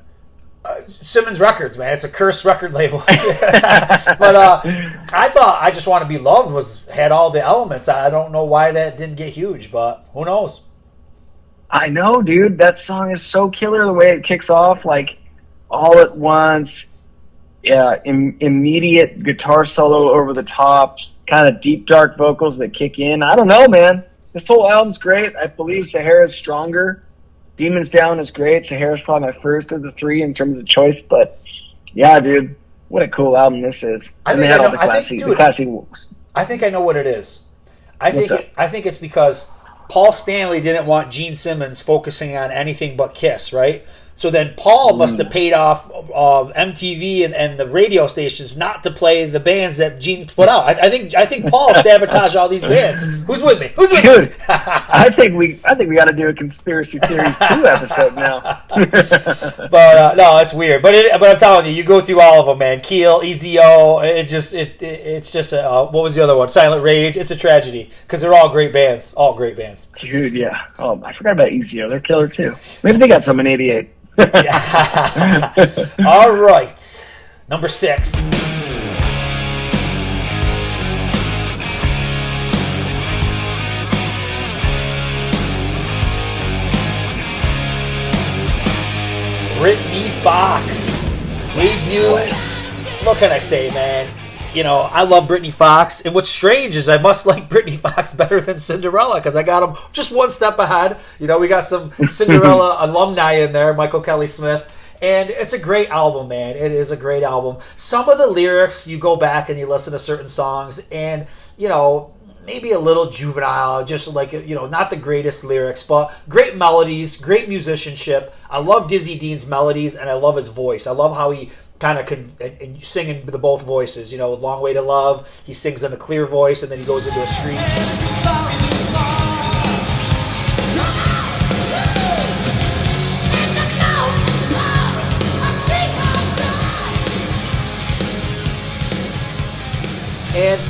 Simmons Records, man. It's a cursed record label. But I thought I Just Want to Be Loved had all the elements. I don't know why that didn't get huge, but who knows? I know, dude. That song is so killer the way it kicks off, like all at once. Yeah, immediate guitar solo over the top, kind of deep, dark vocals that kick in. I don't know, man. This whole album's great. I believe Sahara's stronger. Demons Down is great. Sahara's probably my first of the 3 in terms of choice, but yeah, dude, what a cool album this is. I And think they had I all know- the I classy, think, dude, the classy. I think I know what it is. I What's think it's because Paul Stanley didn't want Gene Simmons focusing on anything but Kiss, right? So then Paul must have paid off MTV and the radio stations not to play the bands that Gene put out. I think Paul sabotaged all these bands. Who's with me? Who's with me? Dude, I think we got to do a conspiracy theories 2 episode now. But no, it's weird. But I'm telling you, you go through all of them, man. Keel, EZO. It's just what was the other one? Silent Rage. It's a tragedy because they're all great bands. All great bands. Dude, yeah. Oh, I forgot about EZO. They're killer too. Maybe they got some in '88. All right, number 6. Britny Fox debut. What can I say, man? You know, I love Britny Fox, and what's strange is I must like Britny Fox better than Cinderella because I got them just one step ahead. You know, we got some Cinderella alumni in there, Michael Kelly Smith, and it's a great album, man. It is a great album. Some of the lyrics, you go back and you listen to certain songs, and, you know, maybe a little juvenile, just like, you know, not the greatest lyrics, but great melodies, great musicianship. I love Dizzy Dean's melodies, and I love his voice. I love how he kind of can sing in the both voices. You know, Long Way to Love, he sings in a clear voice, and then he goes into a screech. And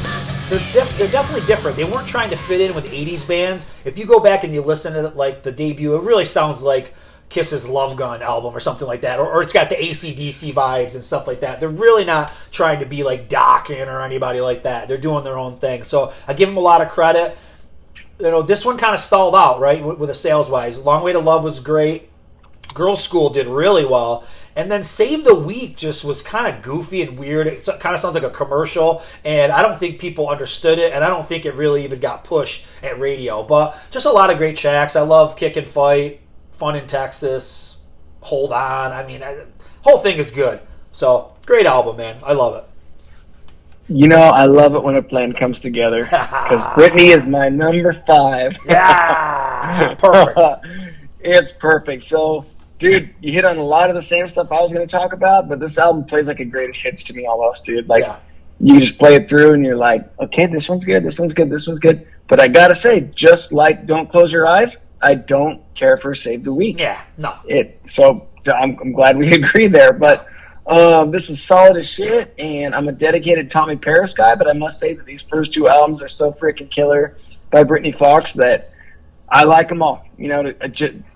they're definitely different. They weren't trying to fit in with 80s bands. If you go back and you listen to like the debut, it really sounds like Kiss's Love Gun album or something like that, or it's got the AC/DC vibes and stuff like that. They're really not trying to be like Dokken or anybody like that. They're doing their own thing. So I give them a lot of credit. You know, this one kind of stalled out, right, with the sales-wise. Long Way to Love was great. Girls' School did really well. And then Save the Week just was kind of goofy and weird. It kind of sounds like a commercial, and I don't think people understood it, and I don't think it really even got pushed at radio. But just a lot of great tracks. I love Kick and Fight, Fun in Texas, Hold On. I mean, whole thing is good. So, great album, man. I love it. You know, I love it when a plan comes together, because Britney is my number 5. Yeah! Perfect. It's perfect. So, dude, you hit on a lot of the same stuff I was going to talk about, but this album plays like a greatest hits to me almost, dude. Like, you just play it through and you're like, okay, this one's good, this one's good, this one's good. But I got to say, just like Don't Close Your Eyes, I don't care for Save the Week. Yeah, no. So I'm glad we agree there. But this is solid as shit, and I'm a dedicated Tommy Paris guy, but I must say that these first 2 albums are so freaking killer by Britny Fox that I like them all. You know,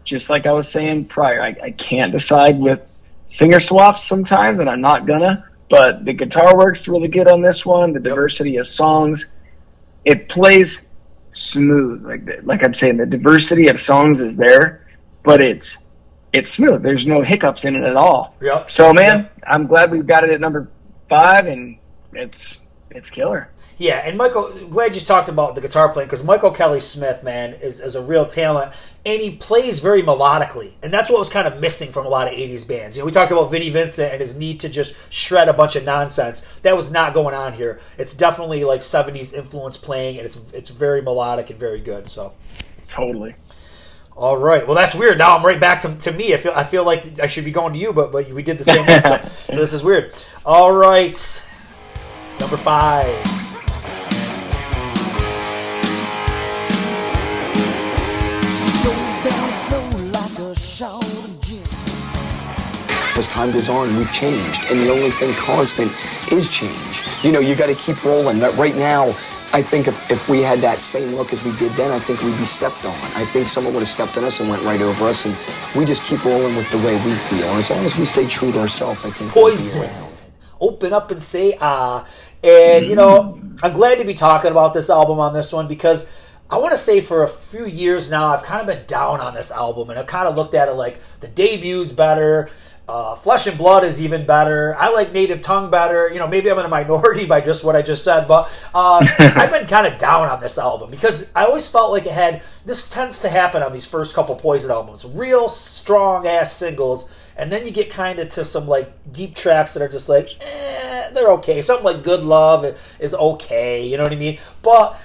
just like I was saying prior, I can't decide with singer swaps sometimes, and I'm not gonna. But the guitar works really good on this one. The diversity of songs, it plays smooth. Like I'm saying, the diversity of songs is there, but it's smooth. There's no hiccups in it at all. Yep. So, man, I'm glad we've got it at number 5, and it's killer. Yeah, and Michael, glad you talked about the guitar playing, because Michael Kelly Smith, man, is a real talent, and he plays very melodically, and that's what was kind of missing from a lot of 80s bands. You know, we talked about Vinnie Vincent and his need to just shred a bunch of nonsense. That was not going on here. It's definitely like 70s influence playing, and it's very melodic and very good. So, totally. All right. Well, that's weird. Now I'm right back to me. I feel like I should be going to you, but we did the same one, so this is weird. All right. Number 5. As time goes on, we've changed, and the only thing constant is change. You know, you got to keep rolling. But right now, I think if we had that same look as we did then, I think we'd be stepped on. I think someone would have stepped on us and went right over us, and we just keep rolling with the way we feel. And as long as we stay true to ourselves, I think Poison. We'll be around. Open up and say ah. And, you know, I'm glad to be talking about this album on this one, because I want to say for a few years now, I've kind of been down on this album, and I've kind of looked at it like the debut's better. Flesh and Blood is even better. I like Native Tongue better. You know, maybe I'm in a minority by just what I just said, but I've been kind of down on this album because I always felt like it had, this tends to happen on these first couple Poison albums, real strong ass singles, and then you get kind of to some like deep tracks that are just like, they're okay. Something like Good Love is okay, you know what I mean? But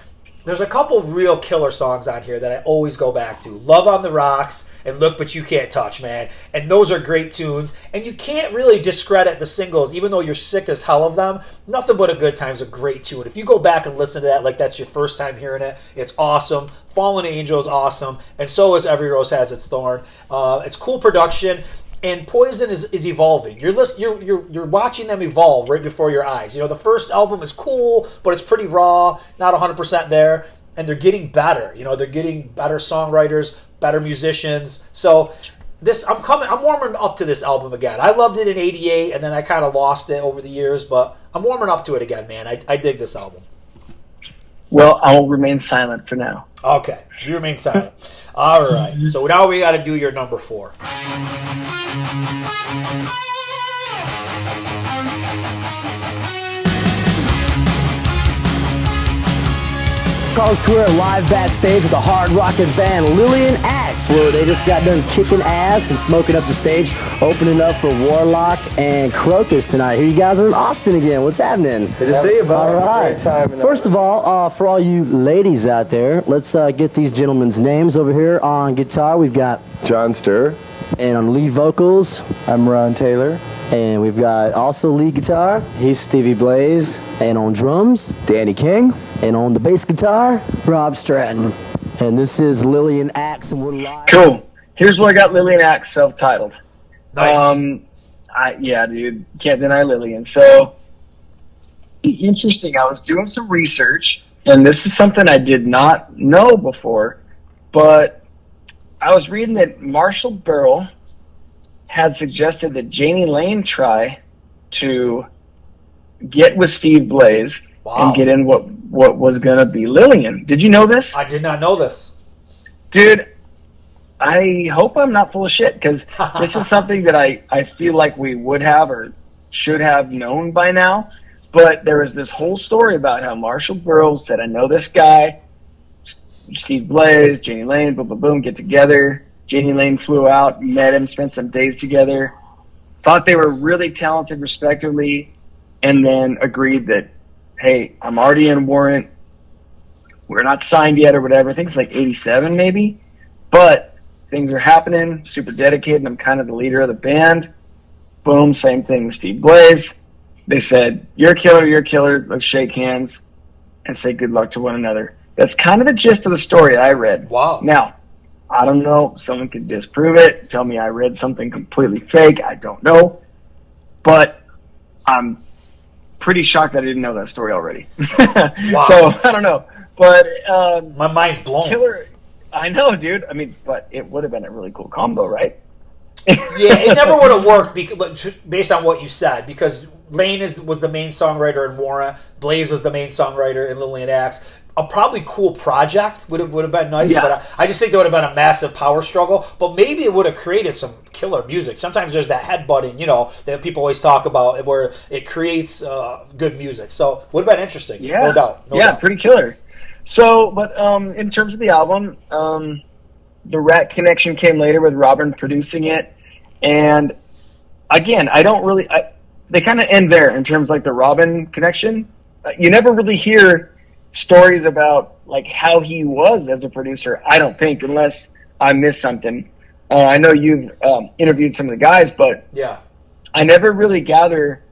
there's a couple real killer songs on here that I always go back to. Love on the Rocks and Look But You Can't Touch, man. And those are great tunes. And you can't really discredit the singles, even though you're sick as hell of them. Nothing But a Good Time's a great tune. If you go back and listen to that like that's your first time hearing it, it's awesome. Fallen Angel is awesome. And so is Every Rose Has Its Thorn. It's cool production. And Poison is evolving. You're watching them evolve right before your eyes. You know, the first album is cool, but it's pretty raw, not 100% there, and they're getting better. You know, they're getting better songwriters, better musicians. So I'm warming up to this album again. I loved it in '88, and then I kind of lost it over the years, but I'm warming up to it again, man. I dig this album. Well, I'll remain silent for now. Okay, you remain silent. All right, so now we got to do your number 4. Carlos Square live backstage with the hard rockin' band Lillian Axe, where they just got done kicking ass and smoking up the stage, opening up for Warlock and Krokus tonight. Here you guys are in Austin again. What's happening? Good to see you, bud. All right. Great time. First of all, for all you ladies out there, let's get these gentlemen's names over here. On guitar, we've got John Sturr. And on lead vocals, I'm Ron Taylor. And we've got also lead guitar, he's Stevie Blaze. And on drums, Danny King. And on the bass guitar, Rob Stratton. And this is Lillian Axe, and we're live. Cool. Here's what I got Lillian Axe self-titled. Nice. Yeah, dude. Can't deny Lillian. So, interesting. I was doing some research, and this is something I did not know before, but I was reading that Marshall Burrell had suggested that Janie Lane try to get with Steve Blaze and get in what was going to be Lillian. Did you know this? I did not know this. Dude, I hope I'm not full of shit, because this is something that I feel like we would have or should have known by now. But there was this whole story about how Marshall Burrell said, I know this guy, Steve Blaze, Janie Lane, boom, boom, boom, get together. Janie Lane flew out, met him, spent some days together, thought they were really talented respectively, and then agreed that, hey, I'm already in Warrant, we're not signed yet or whatever. I think it's like 87 maybe, but things are happening, super dedicated, and I'm kind of the leader of the band. Boom, same thing with Steve Blaze. They said, you're a killer, let's shake hands and say good luck to one another. That's kind of the gist of the story I read. Wow. Now, I don't know. Someone could disprove it. Tell me I read something completely fake. I don't know. But I'm pretty shocked I didn't know that story already. Wow. So, I don't know. But my mind's blown. Killer, I know, dude. I mean, but it would have been a really cool combo, right? Yeah, it never would have worked based on what you said, because Lane was the main songwriter in Warrant, Blaze was the main songwriter in Lillian Axe. A probably cool project would have been nice, Yeah. but I just think there would have been a massive power struggle. But maybe it would have created some killer music. Sometimes there's that headbutting, that people always talk about, where it creates good music. So would have been interesting, Yeah. no doubt. No doubt. Pretty killer. So, but in terms of the album, the Rat connection came later with Robin producing it, and again, I don't really. They kind of end there in terms of like the Robin connection. You never really hear stories about like how he was as a producer. I don't think, unless I missed something. I know you've interviewed some of the guys, but Yeah. I never really gather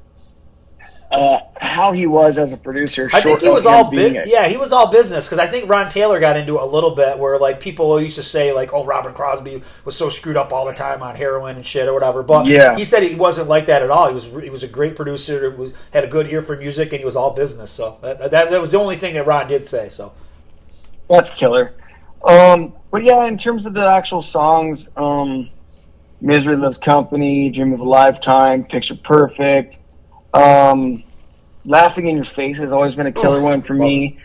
how he was as a producer. I think he was all he was all business, because I think Ron Taylor got into it a little bit, where like people used to say like, oh, Robin Crosby was so screwed up all the time on heroin and shit or whatever. But Yeah. he said he wasn't like that at all. He was a great producer, had a good ear for music, and he was all business. So that was the only thing that Ron did say. So That's killer. But yeah, in terms of the actual songs, Misery Loves Company, Dream of a Lifetime, Picture Perfect, Laughing in Your Face has always been a killer one for me.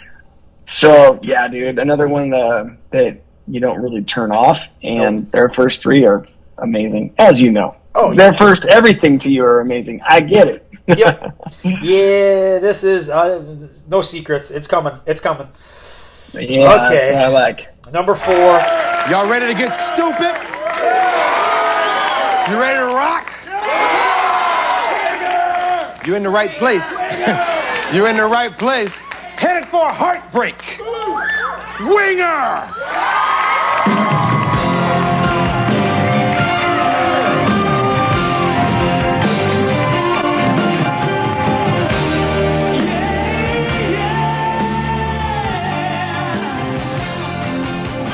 So yeah, dude, another one that you don't really turn off, and their first three are amazing, as you know. Oh, their first everything to you are amazing. I get it. Yep. Yeah, this is no secrets. It's coming. It's coming. Yeah, okay. that's what I like. Number 4. Y'all ready to get stupid? You ready to rock? You're in the right place. You're in the right place. Headed for a heartbreak. Winger!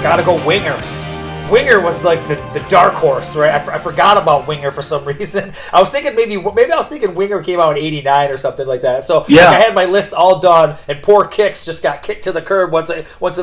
Gotta go Winger. Winger was like the dark horse, right? I forgot about Winger for some reason. I was thinking maybe I was thinking Winger came out in '89 or something like that. So Yeah. like, I had my list all done, and poor Kix just got kicked to the curb once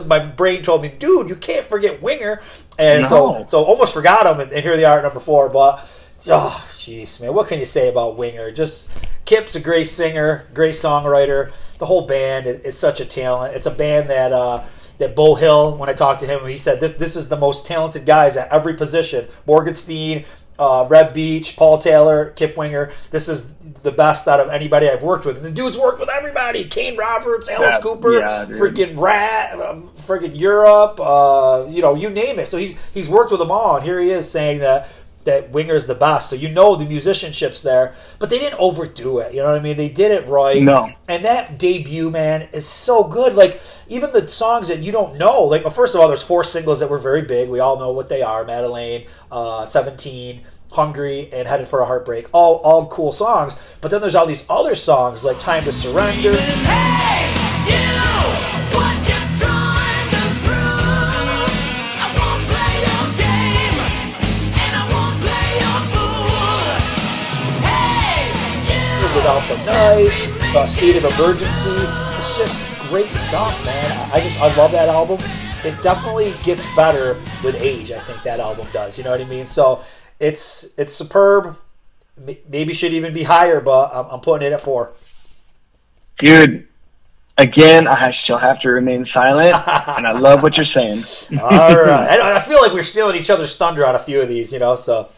my brain told me, dude, you can't forget Winger, and No. so almost forgot him, and here they are at number 4. But oh, jeez, man, what can you say about Winger? Just Kip's a great singer, great songwriter. The whole band is such a talent. It's a band that Bo Hill, when I talked to him, he said this is the most talented guys at every position. Morgenstein, Reb Beach, Paul Taylor, Kip Winger. This is the best out of anybody I've worked with. And the dude's worked with everybody. Kane Roberts, Alice Cooper, freaking Rat, freaking Europe, you name it. So he's worked with them all, and here he is saying that Winger's the best. So the musicianship's there, but they didn't overdo it. You know what I mean? They did it right. No. And that debut, man, is so good. Like, even the songs that you don't know. Like, well, first of all, there's 4 singles that were very big. We all know what they are. Madeleine, 17, Hungry, and Headed for a Heartbreak. All cool songs. But then there's all these other songs, like Time to Surrender. Without the Night, State of Emergency. It's just great stuff, man. I love that album. It definitely gets better with age. I think that album does. You know what I mean? So it's superb. Maybe should even be higher, but I'm putting it at 4. Dude, again, I shall have to remain silent, and I love what you're saying. All right. I feel like we're stealing each other's thunder on a few of these, so.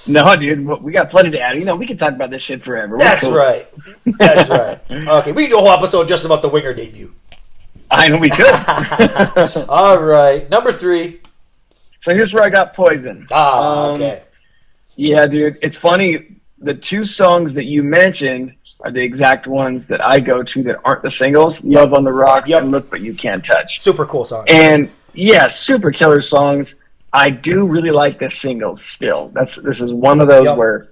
No, dude, we got plenty to add. We can talk about this shit forever. That's right. That's right. Okay, we can do a whole episode just about the Winger debut. I know we could. All right, number 3. So here's where I got Poison. Okay. Yeah, dude, it's funny. The 2 songs that you mentioned are the exact ones that I go to that aren't the singles. Love on the Rocks and Look But You Can't Touch. Super cool songs. And yeah, super killer songs. I do really like the singles still. This is one of those where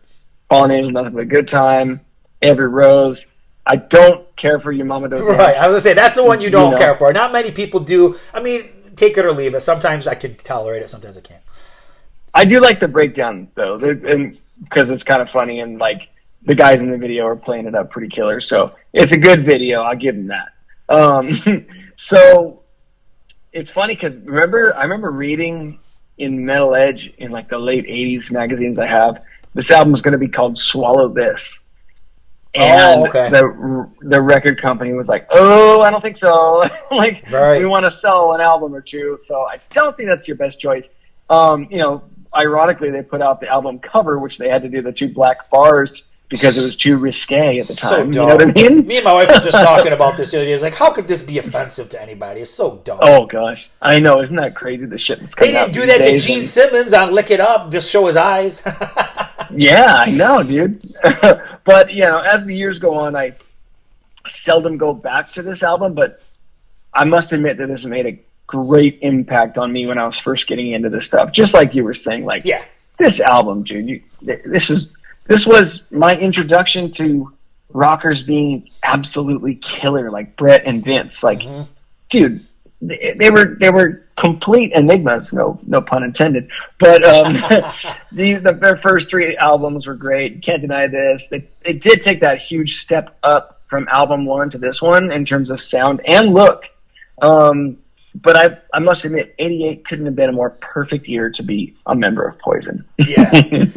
Fallen Angel, Nothing But a Good Time, Every Rose. I don't care for Your Mama Don't Dance. Right, I was going to say, that's the one you don't care for. Not many people do. I mean, take it or leave it. Sometimes I can tolerate it, sometimes I can't. I do like the breakdown though, because it's kind of funny, and like the guys in the video are playing it up pretty killer. So it's a good video. I'll give them that. So it's funny because I remember reading in Metal Edge in like the late 80s magazines I have, this album's going to be called Swallow This. And the record company was like, oh, I don't think so. Like, we want to sell an album or two, so I don't think that's your best choice. Ironically, they put out the album cover, which they had to do the 2 black bars because it was too risque at the time. So dumb. You know what I mean? Me and my wife were just talking about this the other day. It's like, how could this be offensive to anybody? It's so dumb. Oh, gosh. I know. Isn't that crazy, the shit that's coming out They didn't do that to Gene Simmons on Lick It Up, just show his eyes. Yeah, I know, dude. But, as the years go on, I seldom go back to this album, but I must admit that this made a great impact on me when I was first getting into this stuff. Just like you were saying, like, this album, dude, this was my introduction to rockers being absolutely killer, like Brett and Vince. Like, dude, they were complete enigmas, no pun intended. But their first 3 albums were great. Can't deny this. They did take that huge step up from album 1 to this one in terms of sound and look. But I must admit, 88 couldn't have been a more perfect year to be a member of Poison. Yeah.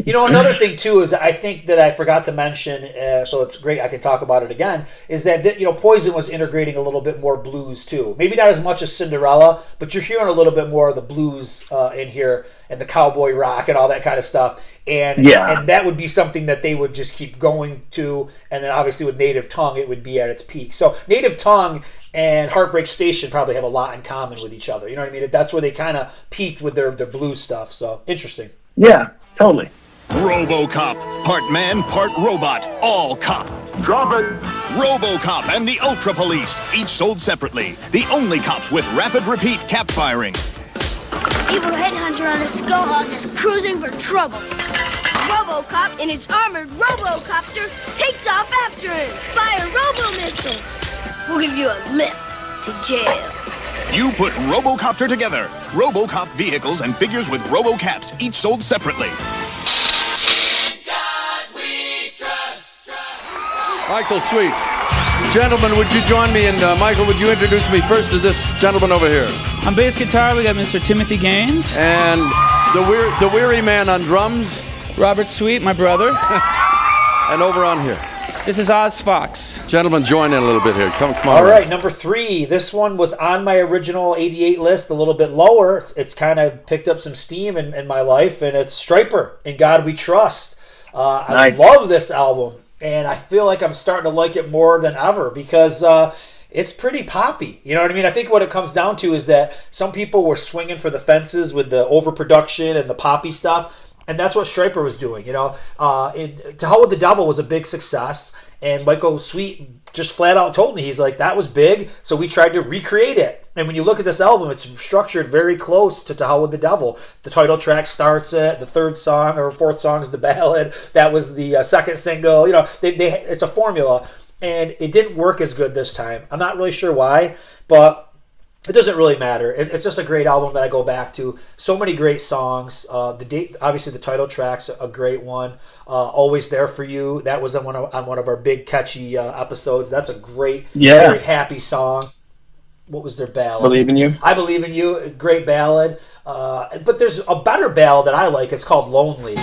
Another thing, too, is I think that I forgot to mention, so it's great I can talk about it again, is that, Poison was integrating a little bit more blues, too. Maybe not as much as Cinderella, but you're hearing a little bit more of the blues in here and the cowboy rock and all that kind of stuff. And that would be something that they would just keep going to. And then obviously with Native Tongue, it would be at its peak. So Native Tongue and Heartbreak Station probably have a lot in common with each other. You know what I mean? That's where they kind of peaked with their blues stuff. So interesting. Yeah, totally. RoboCop, part man, part robot, all cop. Drop it. RoboCop and the Ultra Police, each sold separately. The only cops with rapid repeat cap firing. Evil headhunter on a skull hog is cruising for trouble. RoboCop in his armored RoboCopter takes off after him. Fire robo-missile. We'll give you a lift to jail. You put RoboCopter together. RoboCop vehicles and figures with RoboCaps, each sold separately. Michael Sweet. Gentlemen, would you join me? And Michael, would you introduce me first to this gentleman over here? On bass guitar, we got Mr. Timothy Gaines. And the weary man on drums. Robert Sweet, my brother. And over on here. This is Oz Fox. Gentlemen, join in a little bit here. Come on. All right, number 3. This one was on my original 88 list, a little bit lower. It's kind of picked up some steam in my life, and it's Stryper, In God We Trust. Nice. I love this album. And I feel like I'm starting to like it more than ever because it's pretty poppy. You know what I mean? I think what it comes down to is that some people were swinging for the fences with the overproduction and the poppy stuff, and that's what Stryper was doing. To Hell with the Devil was a big success, and Michael Sweet just flat out told me, he's like, that was big, so we tried to recreate it. And when you look at this album, it's structured very close to Hell with the Devil. The title track starts it. The 3rd song or 4th song is the ballad. That was the 2nd single. It's a formula, and it didn't work as good this time. I'm not really sure why, but it doesn't really matter. It's just a great album that I go back to. So many great songs. Obviously, the title track's a great one. Always There For You. That was on one of our big catchy episodes. That's a great, very happy song. What was their ballad? Believe in You. I Believe in You. Great ballad. But there's a better ballad that I like. It's called Lonely.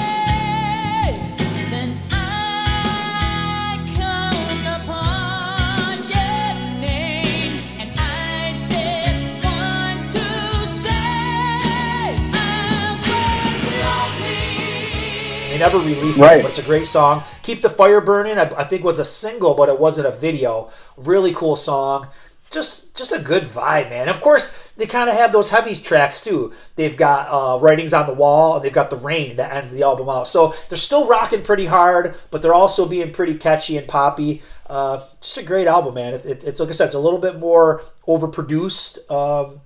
They never released it, but it's a great song. Keep the Fire Burning, I think was a single, but it wasn't a video. Really cool song. Just a good vibe, man. Of course, they kind of have those heavy tracks, too. They've got Writings on the Wall, and they've got The Rain that ends the album out. So they're still rocking pretty hard, but they're also being pretty catchy and poppy. Just a great album, man. It's like I said, it's a little bit more overproduced,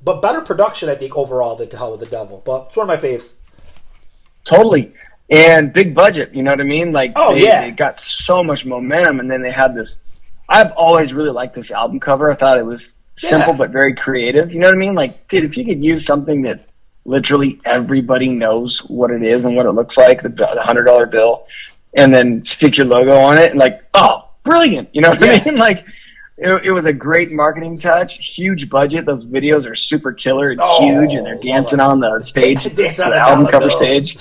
but better production, I think, overall than To Hell with the Devil. But it's one of my faves. Totally. And big budget, you know what I mean? Like, they got so much momentum, and then they had this. I've always really liked this album cover. I thought it was simple but very creative. You know what I mean? Like, dude, if you could use something that literally everybody knows what it is and what it looks like, the $100 bill, and then stick your logo on it, and like, oh, brilliant. You know what I mean? Like, it was a great marketing touch, huge budget. Those videos are super killer and huge, and they're dancing on the stage, the album cover stage.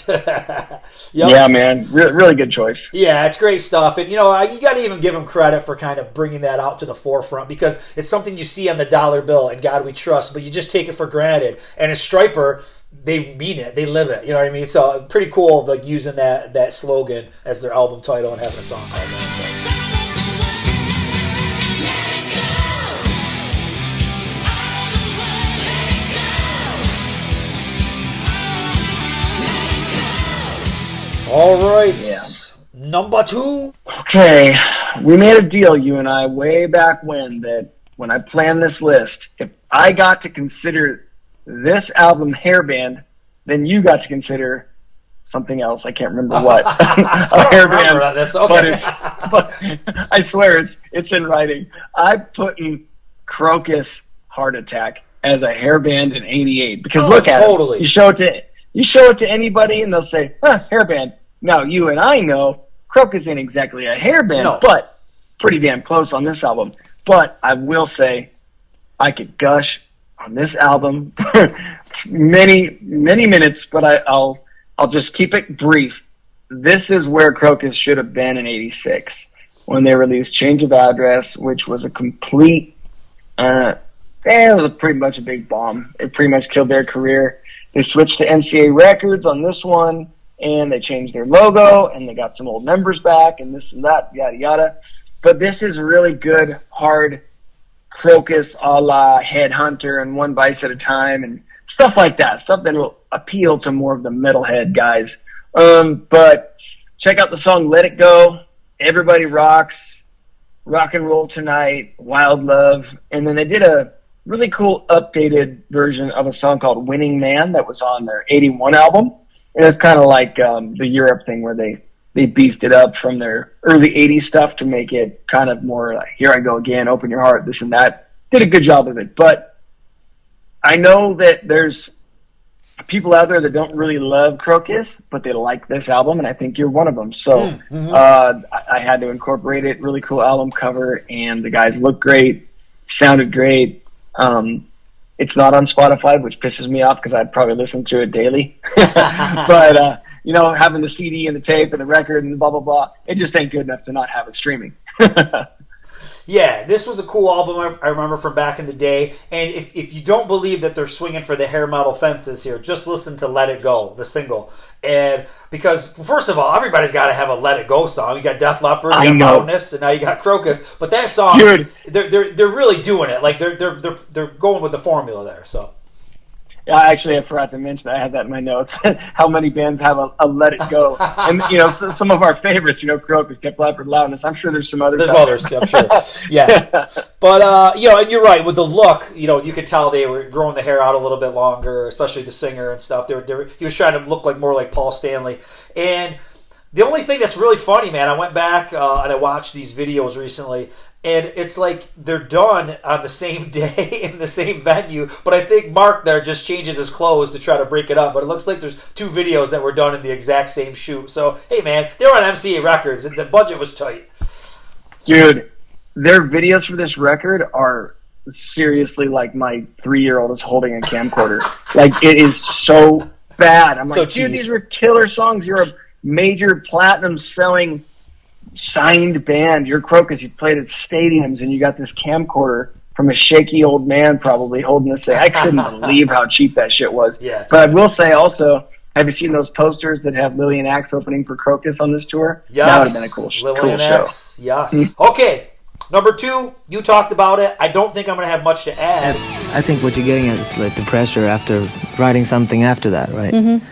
Yeah, man, really good choice. Yeah, it's great stuff. And, you know, you got to even give them credit for kind of bringing that out to the forefront, because it's something you see on the dollar bill, and God we trust, but you just take it for granted. And as Stryper, they mean it. They live it. You know what I mean? So pretty cool, like, using that slogan as their album title and having a song called that. So. All right. Yeah. Number 2. Okay. We made a deal, you and I, way back when, that when I planned this list, if I got to consider this album hairband, then you got to consider something else. I can't remember what. A hairband. This. Okay. But I swear it's in writing. I put in Krokus Heart Attack as a hairband in '88, because look at it. You show it to anybody and they'll say, hairband. Now, you and I know Krokus ain't exactly a hairband, but pretty damn close on this album. But I will say, I could gush on this album many, many minutes, but I'll just keep it brief. This is where Krokus should have been in '86, when they released Change of Address, which was a complete, it was pretty much a big bomb. It pretty much killed their career. They switched to MCA Records on this one, and they changed their logo, and they got some old members back, and this and that, yada, yada. But this is really good, hard Krokus a la Headhunter and One Vice at a Time and stuff like that, stuff that will appeal to more of the metalhead guys. But check out the song Let It Go, Everybody Rocks, Rock and Roll Tonight, Wild Love, and then they did a really cool updated version of a song called Winning Man that was on their '81 album. And it's kind of like the Europe thing, where they beefed it up from their early '80s stuff to make it kind of more like, here I go again, open your heart, this and that. Did a good job of it. But I know that there's people out there that don't really love Krokus, but they like this album, and I think you're one of them. So I had to incorporate it. Really cool album cover, and the guys look great, sounded great. It's not on Spotify, which pisses me off because I'd probably listen to it daily. But, you know, having the CD and the tape and the record and blah, blah, blah, it just ain't good enough to not have it streaming. Yeah, this was a cool album I remember from back in the day. And if you don't believe that they're swinging for the hair metal fences here, just listen to Let It Go, the single. And because, first of all, everybody's got to have a Let It Go song. You got Def Leppard, you got Loudness, and now you got Krokus. But that song, dude, they're really doing it. Like they're going with the formula there. So. Yeah, actually, I forgot to mention, I have that in my notes, how many bands have a Let It Go. And, you know, so some of our favorites, you know, Krokus, Def Leppard, Loudness. I'm sure there's some others. There's others, I'm sure. Yeah. But, you know, and you're right, with the look, you know, you could tell they were growing the hair out a little bit longer, especially the singer and stuff. He was trying to look like more like Paul Stanley. And the only thing that's really funny, man, I went back and I watched these videos recently, and it's like they're done on the same day in the same venue, but I think Mark there just changes his clothes to try to break it up. But it looks like there's 2 videos that were done in the exact same shoot. So, hey, man, they were on MCA Records, and the budget was tight. Dude, their videos for this record are seriously like my 3-year-old is holding a camcorder. Like, it is so bad. I'm like, dude, these are killer songs. You're a major platinum-selling signed band. You're Krokus. You played at stadiums, and you got this camcorder from a shaky old man probably holding this thing. I couldn't believe how cheap that shit was. Yeah, but I will say also, have you seen those posters that have Lillian Axe opening for Krokus on this tour? Yes. That would have been a cool show. Yes. Okay. Number 2, you talked about it. I don't think I'm going to have much to add. I think what you're getting at is like the pressure after writing something after that, right? Mm-hmm.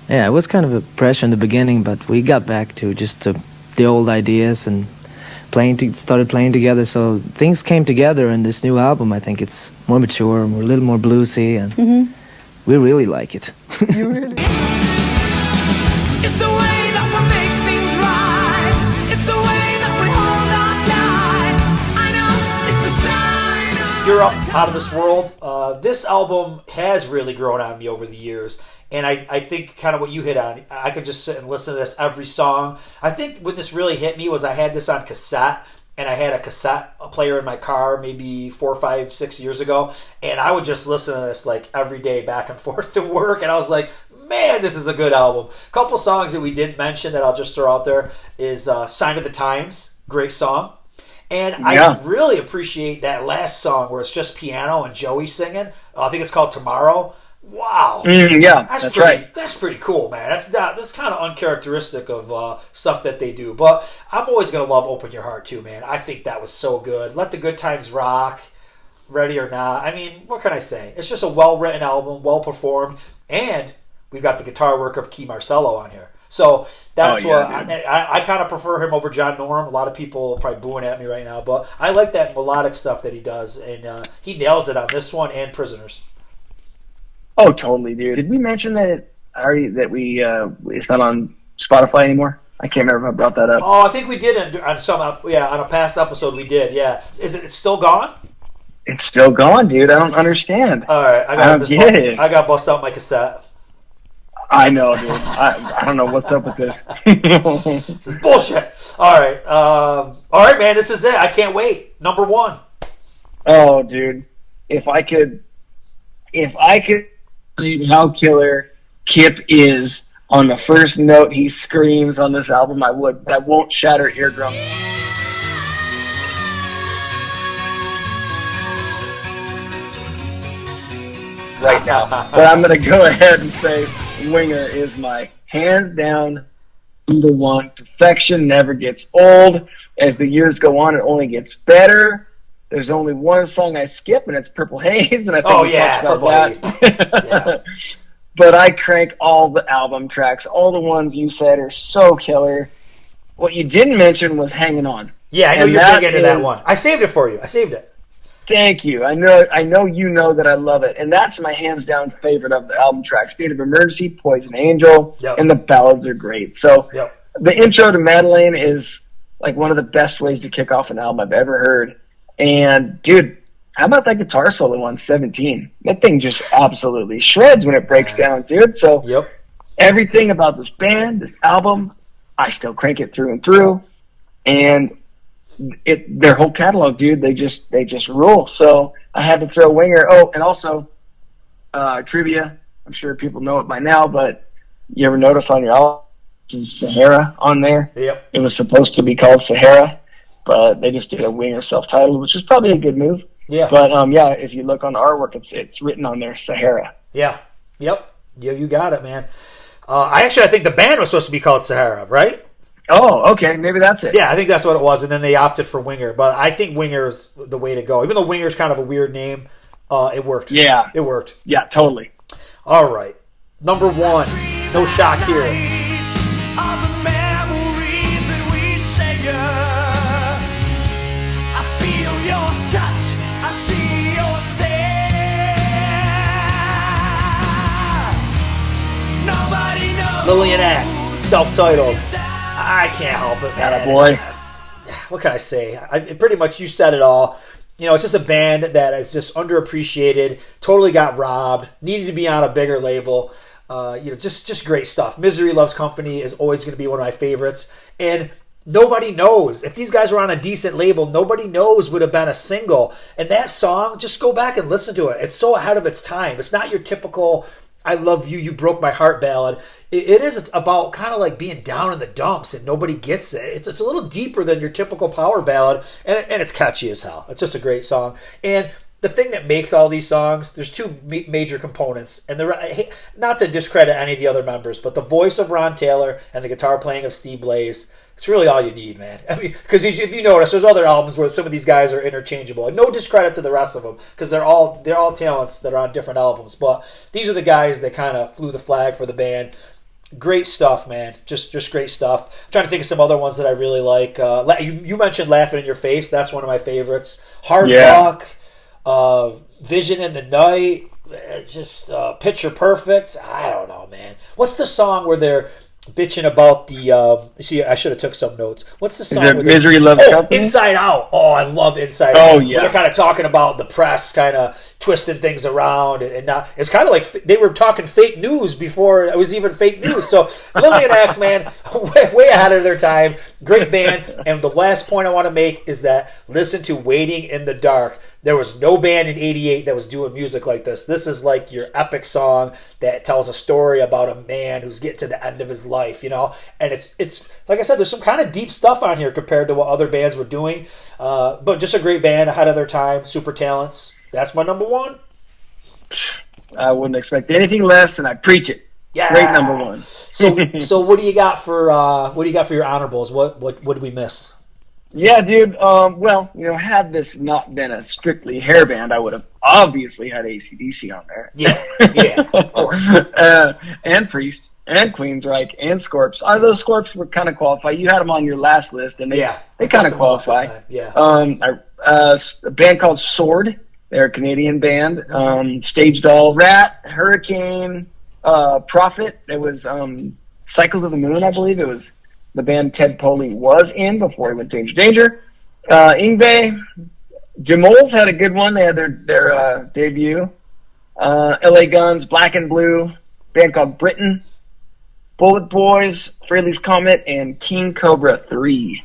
Yeah, it was kind of a pressure in the beginning, but we got back to just the old ideas and started playing together. So things came together in this new album. I think it's more mature, and we're a little more bluesy, and we really like it. You really? It's the way that we make things right. It's the way that we hold on tight. I know it's the sign of You're Out of This World. This album has really grown on me over the years. And I think kind of what you hit on, I could just sit and listen to this every song. I think when this really hit me was I had this on cassette, and I had a cassette player in my car maybe 4, 5, 6 years ago, and I would just listen to this like every day back and forth to work, and I was like, man, this is a good album. A couple songs that we didn't mention that I'll just throw out there is Sign of the Times, great song. And I really appreciate that last song where it's just piano and Joey singing. I think it's called Tomorrow. Wow. That's right. That's pretty cool, man. That's kind of uncharacteristic of stuff that they do. But I'm always going to love Open Your Heart, too, man. I think that was so good. Let the Good Times Rock, Ready or Not. I mean, what can I say? It's just a well-written album, well-performed, and we've got the guitar work of Key Marcello on here. So that's I kind of prefer him over John Norum. A lot of people are probably booing at me right now, but I like that melodic stuff that he does, and he nails it on this one and Prisoners. Oh, totally, dude. Did we mention that it's not on Spotify anymore? I can't remember if I brought that up. Oh, I think we did on a past episode we did. Yeah, is it still gone? It's still gone, dude. I don't understand. All right, I got to bust out my cassette. I know, dude. I don't know what's up with this. This is bullshit. All right, man. This is it. I can't wait. Number 1. Oh, dude. If I could how killer Kip is on the first note he screams on this album, I would. That won't shatter eardrum. Right now. But I'm going to go ahead and say Winger is my hands down number 1. Perfection never gets old. As the years go on, it only gets better. There's only one song I skip, and it's Purple Haze, and I think we talked about that. But I crank all the album tracks. All the ones you said are so killer. What you didn't mention was Hanging On. Yeah, I know you're big into that one. I saved it for you. I saved it. Thank you. I know you know that I love it. And that's my hands down favorite of the album track. State of Emergency, Poison Angel, and the ballads are great. So the intro to Madeleine is like one of the best ways to kick off an album I've ever heard. And dude, how about that guitar solo on 17? That thing just absolutely shreds when it breaks down, dude. So everything about this band, this album, I still crank it through and through. And their whole catalog, dude, they just rule. So I had to throw Winger. Oh, and also trivia. I'm sure people know it by now, but you ever notice on your album Sahara on there? Yep. It was supposed to be called Sahara, but they just did a Winger self-titled, which is probably a good move. Yeah. But if you look on the artwork, it's written on there Sahara. Yeah. Yep. Yeah, you got it, man. I think the band was supposed to be called Sahara, right? Oh, okay. Maybe that's it. Yeah, I think that's what it was, and then they opted for Winger. But I think Winger is the way to go. Even though Winger's kind of a weird name, it worked. Yeah. It worked. Yeah, totally. All right. Number 1. No shock here. Lillian Axe, self-titled. I can't help it, man. Boy. What can I say? Pretty much you said it all. You know, it's just a band that is just underappreciated, totally got robbed, needed to be on a bigger label. Just great stuff. Misery Loves Company is always going to be one of my favorites. And nobody knows. If these guys were on a decent label, nobody knows would have been a single. And that song, just go back and listen to it. It's so ahead of its time. It's not your typical I love you, you broke my heart ballad. It is about kind of like being down in the dumps and nobody gets it. It's a little deeper than your typical power ballad, and it's catchy as hell. It's just a great song. And the thing that makes all these songs, there's 2 major components. And not to discredit any of the other members, but the voice of Ron Taylor and the guitar playing of Steve Blaze, it's really all you need, man. I mean, because if you notice, there's other albums where some of these guys are interchangeable. And no discredit to the rest of them, because they're all talents that are on different albums. But these are the guys that kind of flew the flag for the band. Great stuff, man. Just great stuff. I'm trying to think of some other ones that I really like. You mentioned Laughing in Your Face. That's one of my favorites. Hard Luck, Vision in the Night. It's just Picture Perfect. I don't know, man. What's the song where bitching about the. See, I should have took some notes. What's the song? Is it Misery Loves Company? Inside Out. Oh, I love Inside Out. Oh, yeah. They're kind of talking about the press kind of twisting things around and not. It's kind of like they were talking fake news before it was even fake news. So Lillian Axe, man, way ahead of their time. Great band. And the last point I want to make is that listen to Waiting in the Dark. There was no band in '88 that was doing music like this. This is like your epic song that tells a story about a man who's getting to the end of his life, you know. And it's like I said, there's some kind of deep stuff on here compared to what other bands were doing. But just a great band ahead of their time, super talents. That's my number one. I wouldn't expect anything less, and I preach it. Yeah. Great number one. So what do you got for your honorables? What did we miss? Yeah, dude. Well, had this not been a strictly hair band, I would have obviously had AC/DC on there. Yeah, of course. And Priest, and Queensryche, and Scorps. Those Scorps would kind of qualify. You had them on your last list, and they kind of qualify. Yeah. A band called Sword. They're a Canadian band. Stage Dolls, Rat, Hurricane, Prophet. It was Cycle to the Moon, I believe. It was the band Ted Poley was in before he went to Danger. Yngwie, Jamoles had a good one. They had their debut. LA Guns, Black and Blue, band called Britain, Bullet Boys, Fraley's Comet, and King Cobra 3.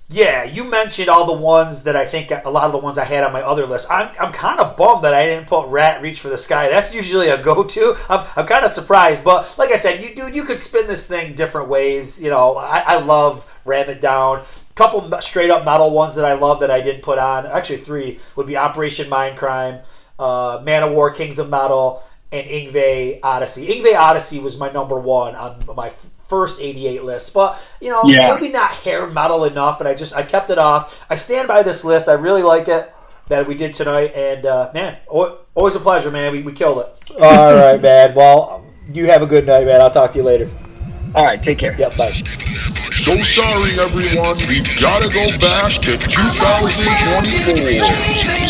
Yeah, you mentioned all the ones that I think a lot of the ones I had on my other list. I'm kind of bummed that I didn't put Rat Reach for the Sky. That's usually a go-to. I'm kind of surprised, but like I said, you could spin this thing different ways. I love Ram It Down. Couple straight up metal ones that I love that I didn't put on. Actually, 3 would be Operation Mindcrime, Man of War, Kings of Metal, and Yngwie Odyssey. Yngwie Odyssey was my number 1 on my first '88 list, but maybe not hair metal enough, and I kept it off. I stand by this list. I really like it that we did tonight, and man, always a pleasure, man. We killed it. All right, man. Well, you have a good night, man. I'll talk to you later. All right, take care. Yep, bye. So sorry, everyone. We've got to go back to 2024.